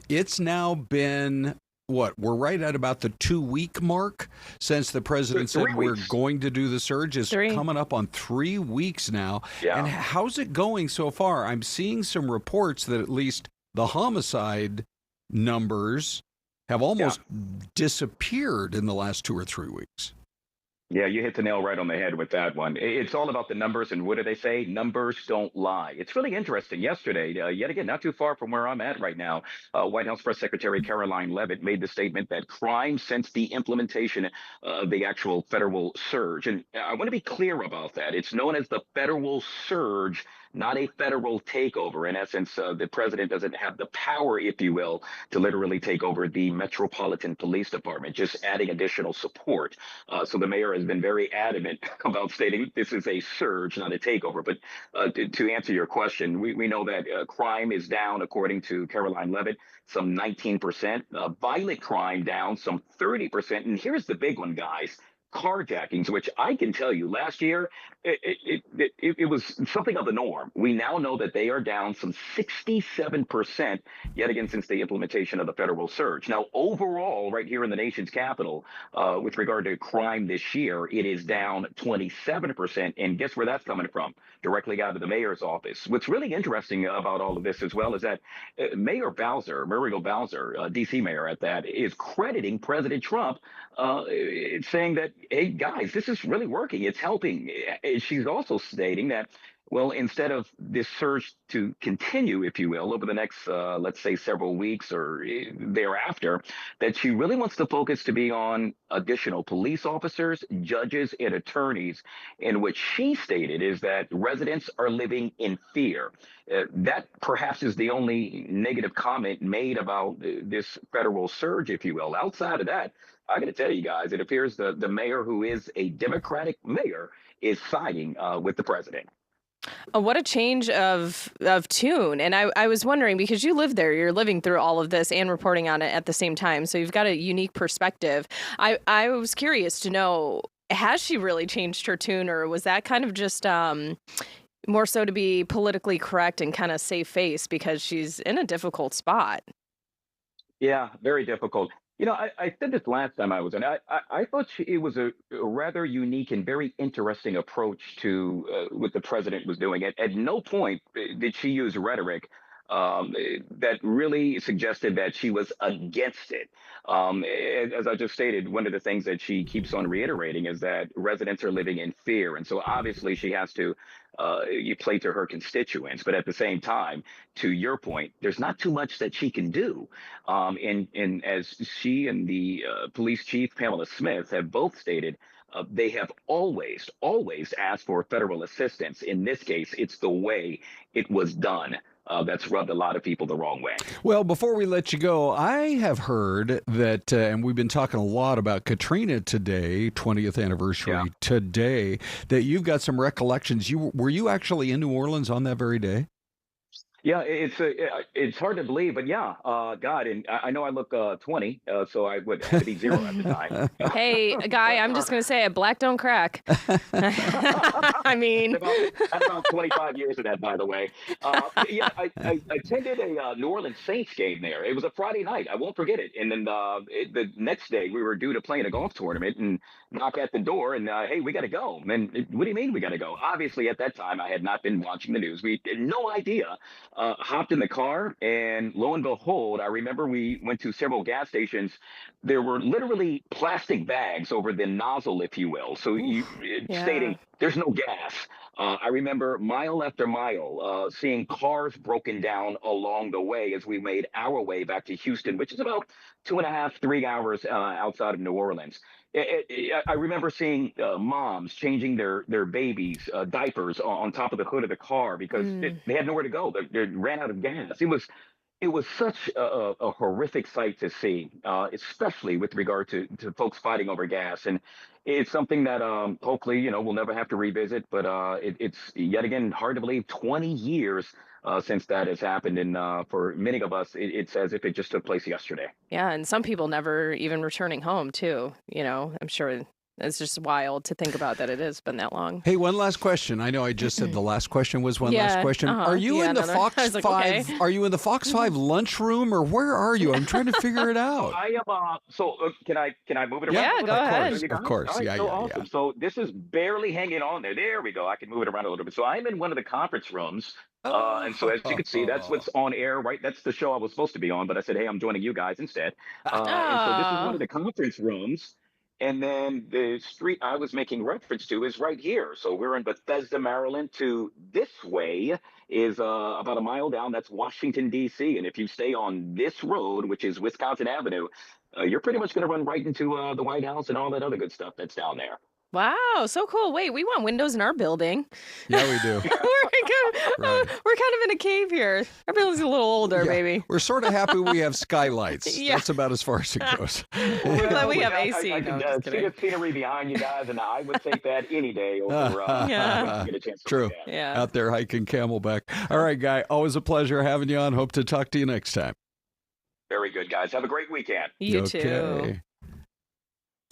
It's now been, we're right at about the 2-week mark since the president said we're going to do the surge. It's coming up on 3 weeks now. Yeah. And how's it going so far? I'm seeing some reports that at least the homicide numbers have almost disappeared in the last 2 or 3 weeks. Yeah, you hit the nail right on the head with that one. It's all about the numbers, and what do they say? Numbers don't lie. It's really interesting. Yesterday, yet again, not too far from where I'm at right now, White House Press Secretary Caroline Leavitt made the statement that crime since the implementation of the actual federal surge, and I want to be clear about that. It's known as the federal surge, not a federal takeover. In essence, the president doesn't have the power, if you will, to literally take over the Metropolitan Police Department, just adding additional support. So the mayor has been very adamant about stating this is a surge, not a takeover. But to answer your question, we know that crime is down, according to Caroline Leavitt, some 19%. Violent crime down some 30%. And here's the big one, guys. Carjackings, which I can tell you last year, it was something of the norm. We now know that they are down some 67%, yet again, since the implementation of the federal surge. Now, overall, right here in the nation's capital, with regard to crime this year, it is down 27%. And guess where that's coming from? Directly out of the mayor's office. What's really interesting about all of this as well is that Mayor Bowser, Muriel Bowser, D.C. mayor at that, is crediting President Trump, saying that, hey, guys, this is really working. It's helping. She's also stating that, well, instead of this surge to continue, if you will, over the next, let's say, several weeks or thereafter, that she really wants the focus to be on additional police officers, judges, and attorneys. And what she stated is that residents are living in fear. That perhaps is the only negative comment made about this federal surge, if you will. Outside of that, I got to tell you guys, it appears the mayor, who is a Democratic mayor, is siding with the president. What a change of tune. And I was wondering, because you live there, you're living through all of this and reporting on it at the same time. So you've got a unique perspective. I was curious to know, has she really changed her tune, or was that kind of just more so to be politically correct and kind of save face because she's in a difficult spot? Yeah, very difficult. You know, I said this last time I was in. I thought it was a rather unique and very interesting approach to what the president was doing. At no point did she use rhetoric that really suggested that she was against it. As I just stated, one of the things that she keeps on reiterating is that residents are living in fear. And so obviously she has to you play to her constituents. But at the same time, to your point, there's not too much that she can do. And as she and the police chief, Pamela Smith, have both stated, they have always asked for federal assistance. In this case, it's the way it was done. That's rubbed a lot of people the wrong way. Well, before we let you go, I have heard that, and we've been talking a lot about Katrina today, 20th anniversary today, that you've got some recollections. Were you actually in New Orleans on that very day? Yeah, it's hard to believe, but yeah, God, and I know I look 20, so I would have to be 0 at the time. Hey, Guy, I'm just going to say it, black don't crack. I mean. About 25 years of that, by the way. Yeah, I attended a New Orleans Saints game there. It was a Friday night. I won't forget it. And then the next day, we were due to play in a golf tournament and knock at the door and, hey, we got to go. And what do you mean we got to go? Obviously, at that time, I had not been watching the news. We had no idea. Hopped in the car, and lo and behold, I remember we went to several gas stations. There were literally plastic bags over the nozzle, if you will. So stating there's no gas. I remember mile after mile seeing cars broken down along the way as we made our way back to Houston, which is about 2.5, 3 hours outside of New Orleans. I remember seeing moms changing their babies' diapers on top of the hood of the car because they had nowhere to go. They ran out of gas. It was such a horrific sight to see, especially with regard to folks fighting over gas. And it's something that hopefully, we'll never have to revisit. But it's yet again hard to believe 20 years since that has happened. And for many of us, it's as if it just took place yesterday. Yeah. And some people never even returning home, too. I'm sure it's just wild to think about that it has been that long. Hey, one last question. I know I just said the last question was one last question. Are you in the Fox 5? Okay. Are you in the Fox 5 lunchroom, or where are you? I'm trying to figure it out. I am. Can I move it around? Yeah, go ahead. Of course. Right, awesome. Yeah. So this is barely hanging on there. There we go. I can move it around a little bit. So I'm in one of the conference rooms. And so as you can see, that's what's on air, right? That's the show I was supposed to be on, but I said, hey, I'm joining you guys instead. And so this is one of the conference rooms. And then the street I was making reference to is right here. So we're in Bethesda, Maryland. To this way is about a mile down. That's Washington, D.C. And if you stay on this road, which is Wisconsin Avenue, you're pretty much going to run right into the White House and all that other good stuff that's down there. Wow, so cool. Wait, we want windows in our building. Yeah, we do. We're kind of in a cave here. Our building's a little older, baby. We're sort of happy we have skylights. Yeah. That's about as far as it goes. We're glad we have AC. I can see the scenery behind you guys, and I would take that any day over get a chance to True. Yeah. Out there hiking Camelback. All right, Guy, always a pleasure having you on. Hope to talk to you next time. Very good, guys. Have a great weekend. You too.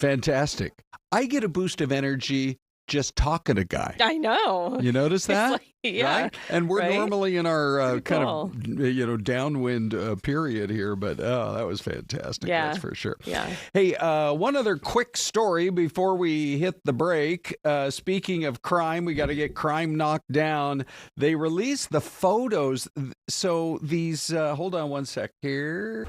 Fantastic. I get a boost of energy just talking to Guy. I know. You notice that? Like, yeah. Right? And we're normally in our kind cool. of, downwind period here, but that was fantastic. Yeah. That's for sure. Yeah. Hey, one other quick story before we hit the break. Speaking of crime, we got to get crime knocked down. They released the photos. So these, hold on one sec here.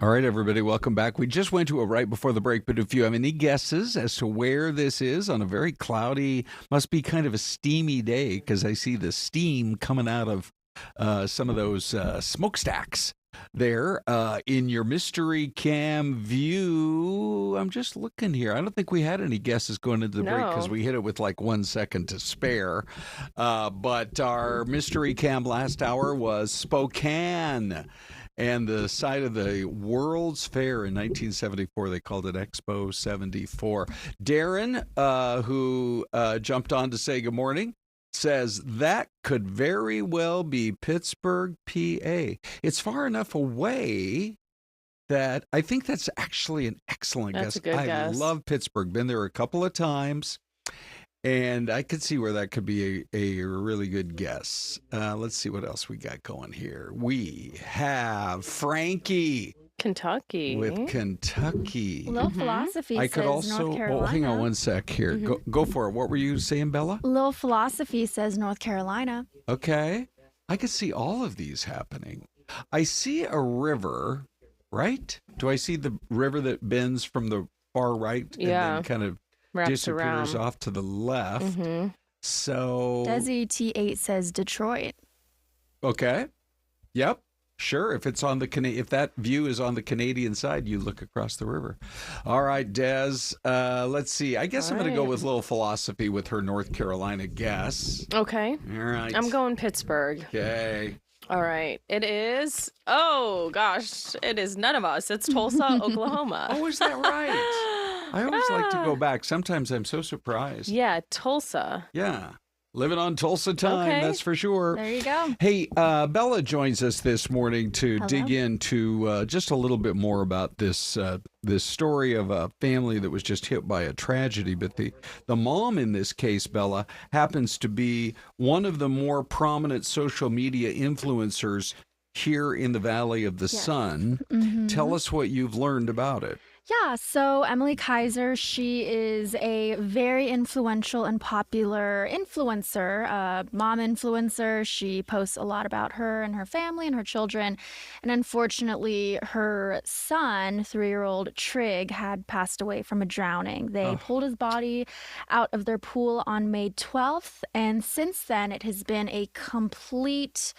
All right, everybody, welcome back. We just went to a right before the break, but if you have any guesses as to where this is on a very cloudy, must be kind of a steamy day, because I see the steam coming out of some of those smokestacks there in your mystery cam view. I'm just looking here. I don't think we had any guesses going into the break because we hit it with like 1 second to spare. But our mystery cam last hour was Spokane. And the site of the World's Fair in 1974, they called it Expo 74. Darren, who jumped on to say good morning, says that could very well be Pittsburgh, PA. It's far enough away that I think that's actually an excellent guess. That's a good guess. I love Pittsburgh. Been there a couple of times. And I could see where that could be a really good guess. Let's see what else we got going here. We have Frankie. Kentucky. With Kentucky. Little Philosophy I says could also, North Carolina. hang on one sec here. Go for it. What were you saying, Bella? Little Philosophy says North Carolina. Okay. I could see all of these happening. I see a river, right? Do I see the river that bends from the far right and then kind of disappears off to the left? So Desi T8 says Detroit. Okay. Yep. Sure. If it's on the if that view is on the Canadian side, you look across the river. All right, Des. Let's see. I guess I'm going to go with Little Philosophy with her North Carolina guess. Okay. All right. I'm going Pittsburgh. Okay. All right. It is. Oh gosh, it is none of us. It's Tulsa, Oklahoma. Oh, is that right? I always like to go back. Sometimes I'm so surprised. Yeah, Tulsa. Yeah. Living on Tulsa time, that's for sure. There you go. Hey, Bella joins us this morning to dig into just a little bit more about this this story of a family that was just hit by a tragedy. But the mom in this case, Bella, happens to be one of the more prominent social media influencers here in the Valley of the Sun. Tell us what you've learned about it. Yeah, so Emily Kaiser, she is a very influential and popular influencer, mom influencer. She posts a lot about her and her family and her children. And unfortunately, her son, 3-year-old Trig, had passed away from a drowning. They pulled his body out of their pool on May 12th. And since then, it has been a complete,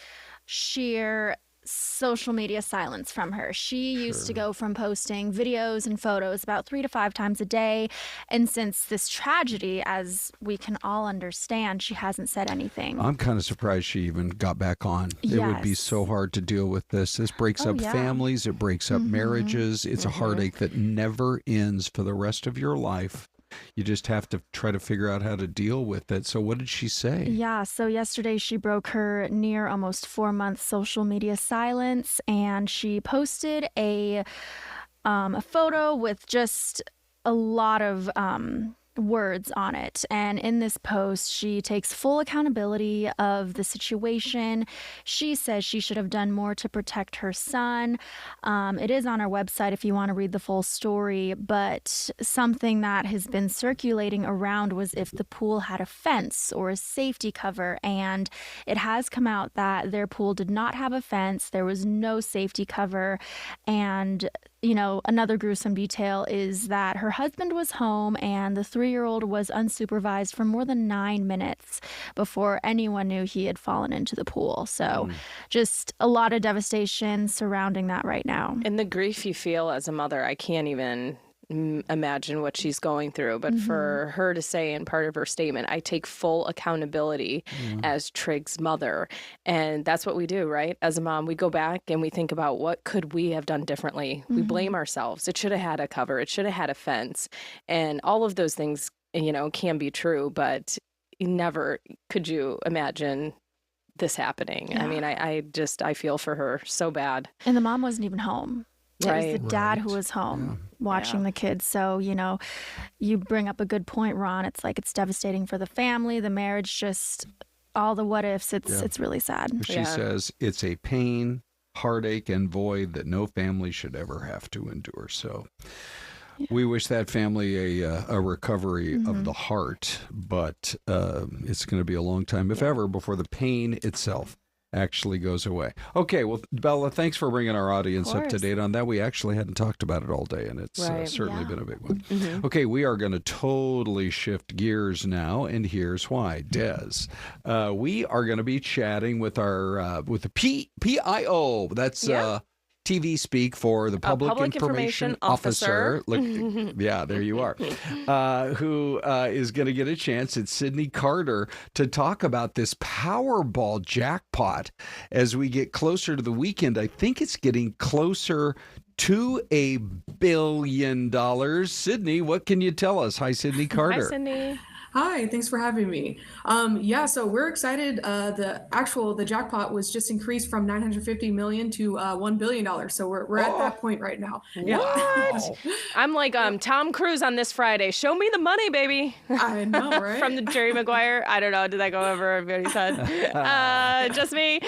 sheer social media silence from her. She used to go from posting videos and photos about 3 to 5 times a day. And since this tragedy, as we can all understand, she hasn't said anything. I'm kind of surprised she even got back on. It would be so hard to deal with this. This breaks up families. It breaks up marriages. It's a heartache that never ends for the rest of your life. You just have to try to figure out how to deal with it. So what did she say? Yeah, so yesterday she broke her near almost 4-month social media silence, and she posted a photo with just a lot of words on it. And in this post, she takes full accountability of the situation. She says she should have done more to protect her son. It is on our website if you want to read the full story, but something that has been circulating around was if the pool had a fence or a safety cover, and it has come out that their pool did not have a fence. There was no safety cover, and you know, another gruesome detail is that her husband was home and the 3-year-old was unsupervised for more than 9 minutes before anyone knew he had fallen into the pool. So just a lot of devastation surrounding that right now. And the grief you feel as a mother, I can't even imagine what she's going through. But for her to say in part of her statement, I take full accountability as Trig's mother. And that's what we do, right? As a mom, we go back and we think about what could we have done differently. We blame ourselves. It should have had a cover. It should have had a fence. And all of those things, you know, can be true, but never could you imagine this happening. I mean, I feel for her so bad. And the mom wasn't even home. It was the dad who was home watching the kids. So, you know, you bring up a good point, Ron. It's like it's devastating for the family, the marriage, just all the what ifs. It's really sad. She says it's a pain, heartache, and void that no family should ever have to endure. So we wish that family a recovery of the heart, but it's going to be a long time, if ever, before the pain itself actually goes away. Okay, well, Bella, thanks for bringing our audience up to date on that. We actually hadn't talked about it all day, and it's certainly been a big one. Okay, we are going to totally shift gears now, and here's why. Des, we are going to be chatting with our with the PIO. That's TV speak for the Public Information Officer. Look, yeah, there you are. Who is going to get a chance at Sydney Carter to talk about this Powerball jackpot as we get closer to the weekend. I think it's getting closer to $1 billion. Sydney, what can you tell us? Hi, Sydney Carter. Hi, Sydney. Hi, thanks for having me. Yeah, so we're excited. The jackpot was just increased from 950 million to $1 billion. So we're at that point right now. Yeah. What? I'm like Tom Cruise on this Friday. Show me the money, baby. I know, right? From the Jerry Maguire. I don't know. Did that go over everybody's head? Just me.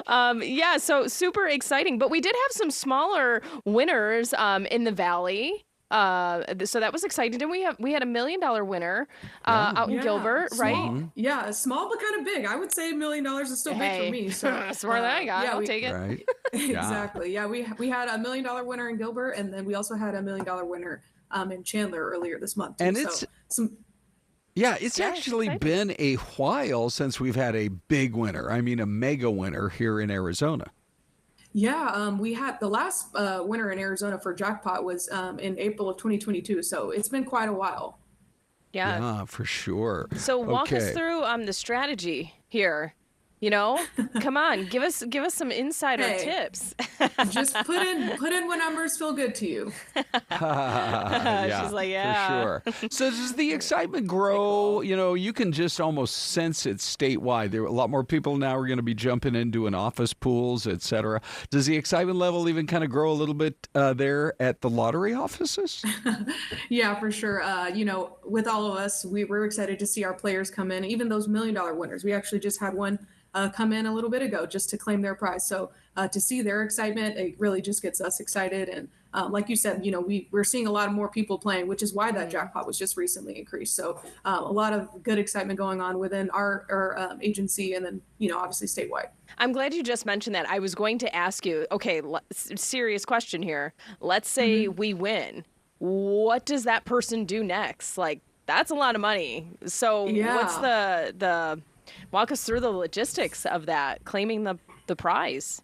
Yeah, so super exciting. But we did have some smaller winners in the Valley. So that was exciting. And we had $1 million winner out in Gilbert, small. Right? Yeah, small but kind of big. I would say $1 million is still big for me. So that's more than I got. I'll take it. Right. Exactly. Yeah, we had $1 million winner in Gilbert, and then we also had $1 million winner in Chandler earlier this month. And it's actually been a while since we've had a big winner. I mean, a mega winner here in Arizona. Yeah, we had the last winner in Arizona for jackpot was in April of 2022. So it's been quite a while. Yeah, for sure. So walk us through the strategy here. Come on, give us some insider tips. Just put in what numbers feel good to you. She's like, yeah, for sure. So does the excitement grow? You can just almost sense it statewide. There are a lot more people now are going to be jumping in doing office pools, etc. Does the excitement level even kind of grow a little bit there at the lottery offices? Yeah, for sure. With all of us, we're excited to see our players come in. Even those $1 million winners. We actually just had one come in a little bit ago just to claim their prize. So to see their excitement, it really just gets us excited. And like you said, we're seeing a lot of more people playing, which is why that jackpot was just recently increased. So a lot of good excitement going on within our agency and then, obviously statewide. I'm glad you just mentioned that. I was going to ask you, okay, serious question here. Let's say we win. What does that person do next? Like, that's a lot of money. So what's the walk us through the logistics of that, claiming the prize.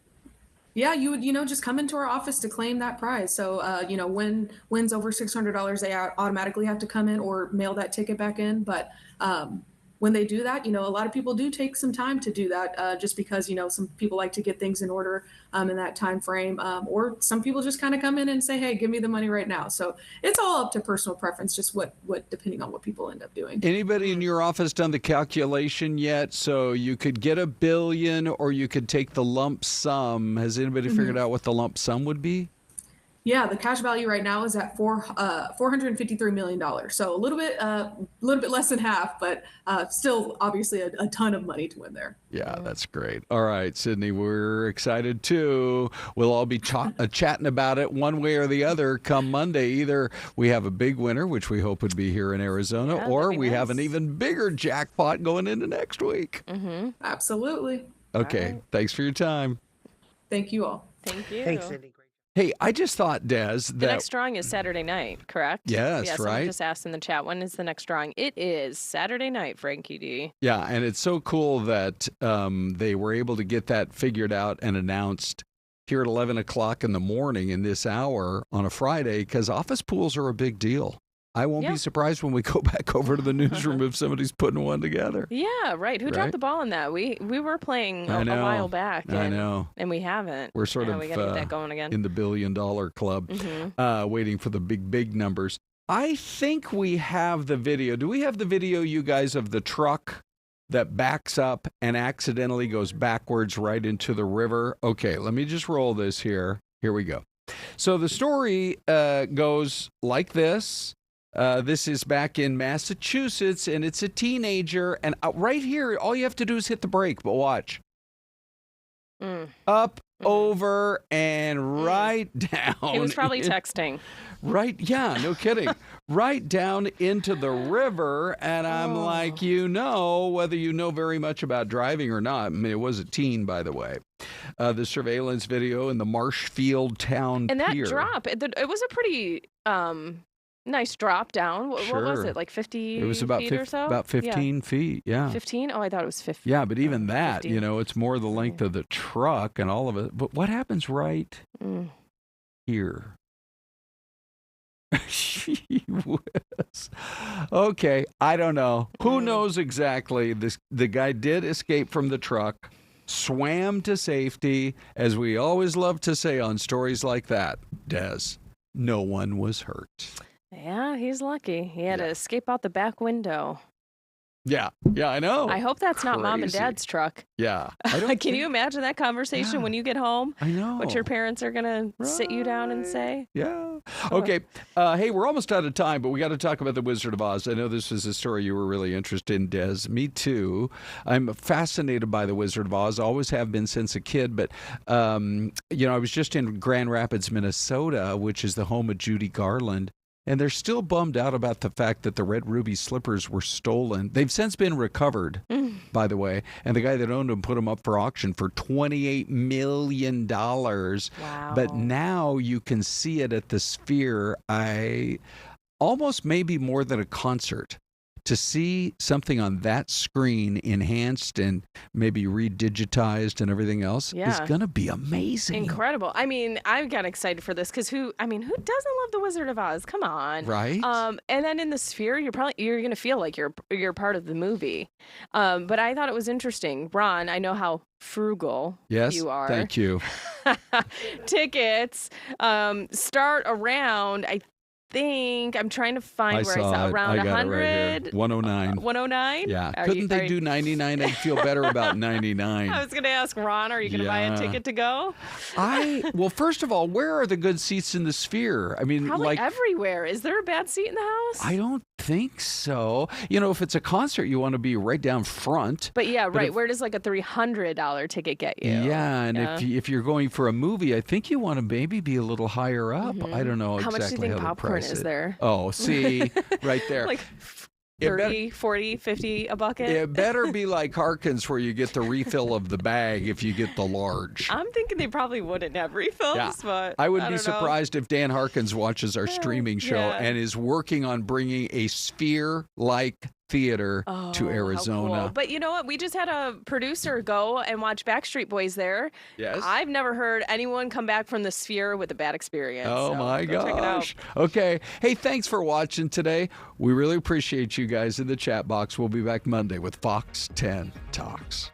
Yeah, you would, just come into our office to claim that prize. So, when wins over $600, they automatically have to come in or mail that ticket back in. But when they do that, a lot of people do take some time to do that just because, some people like to get things in order in that time frame. Or some people just kind of come in and say, hey, give me the money right now. So it's all up to personal preference, just what depending on what people end up doing. Anybody in your office done the calculation yet? So you could get $1 billion or you could take the lump sum. Has anybody figured out what the lump sum would be? Yeah, the cash value right now is at $453 million. So a little bit less than half, but still obviously a ton of money to win there. Yeah, that's great. All right, Sydney, we're excited too. We'll all be chatting about it one way or the other come Monday. Either we have a big winner, which we hope would be here in Arizona, or we have an even bigger jackpot going into next week. Mm-hmm. Absolutely. Okay, thanks for your time. Thank you all. Thank you. Thanks, Sydney. Hey, I just thought, Des, that the next drawing is Saturday night, correct? Yes, yeah, right. Someone just asked in the chat, when is the next drawing? It is Saturday night, Frankie D. Yeah, and it's so cool that they were able to get that figured out and announced here at 11 o'clock in the morning in this hour on a Friday, because office pools are a big deal. I won't be surprised when we go back over to the newsroom if somebody's putting one together. Yeah, right. Who dropped the ball on that? We were playing a while back. I know. And we haven't. We're sort of we gotta get that going again. In the $1 billion club, waiting for the big numbers. I think we have the video. Do we have the video, you guys, of the truck that backs up and accidentally goes backwards right into the river? Okay, let me just roll this here. Here we go. So the story goes like this. This is back in Massachusetts, and it's a teenager. And right here, all you have to do is hit the brake, but watch. Up, over, and right down. He was probably texting. Right, yeah, no kidding. Right down into the river, and I'm like, whether you know very much about driving or not. I mean, it was a teen, by the way. The surveillance video in the Marshfield Town And that Pier. drop, it was a pretty... nice drop down. What was it, like 50 It was about feet or so? About 15 feet, yeah. 15? Oh, I thought it was 50. Yeah, but even that, 50. it's more the length of the truck and all of it. But what happens right here? Gee whiz. Okay, I don't know. Who knows exactly? The guy did escape from the truck, swam to safety, as we always love to say on stories like that, Des. No one was hurt. Yeah, he's lucky. He had to escape out the back window. Yeah, I know. I hope that's not mom and Crazy. dad's truck. Yeah. Can you imagine that conversation when you get home? I know. What your parents are going to sit you down and say? Yeah. Okay. Hey, we're almost out of time, but we got to talk about The Wizard of Oz. I know this is a story you were really interested in, Des. Me too. I'm fascinated by The Wizard of Oz. Always have been since a kid. But, I was just in Grand Rapids, Minnesota, which is the home of Judy Garland. And they're still bummed out about the fact that the red ruby slippers were stolen. They've since been recovered, by the way. And the guy that owned them put them up for auction for $28 million. Wow. But now you can see it at the Sphere. Almost maybe more than a concert. To see something on that screen enhanced and maybe redigitized and everything else is going to be amazing. Incredible. I mean, I got excited for this because who doesn't love The Wizard of Oz? Come on. Right. And then in the Sphere, you're going to feel like you're part of the movie. But I thought it was interesting. Ron, I know how frugal you are. Thank you. Tickets start around, I think I'm trying to find where I saw around 100. Right 109. 109? Yeah. Couldn't they do 99? I'd feel better about 99. I was going to ask Ron, are you going to buy a ticket to go? Well, first of all, where are the good seats in the Sphere? I mean, probably everywhere. Is there a bad seat in the house? I don't think so. If it's a concert, you want to be right down front. But yeah, right. Where does like a $300 ticket get you? Yeah, and if you're going for a movie, I think you want to maybe be a little higher up. I don't know how exactly much do you think popcorn is there? Oh, see, right there. Like 30, 40, 50 a bucket? It better be like Harkins where you get the refill of the bag if you get the large. I'm thinking they probably wouldn't have refills, but I would be surprised if Dan Harkins watches our streaming show and is working on bringing a Sphere-like theater to Arizona. Cool. But you know what? We just had a producer go and watch Backstreet Boys there. Yes. I've never heard anyone come back from the Sphere with a bad experience. Oh, my gosh. Check it out. Okay. Hey, thanks for watching today. We really appreciate you guys in the chat box. We'll be back Monday with Fox 10 Talks.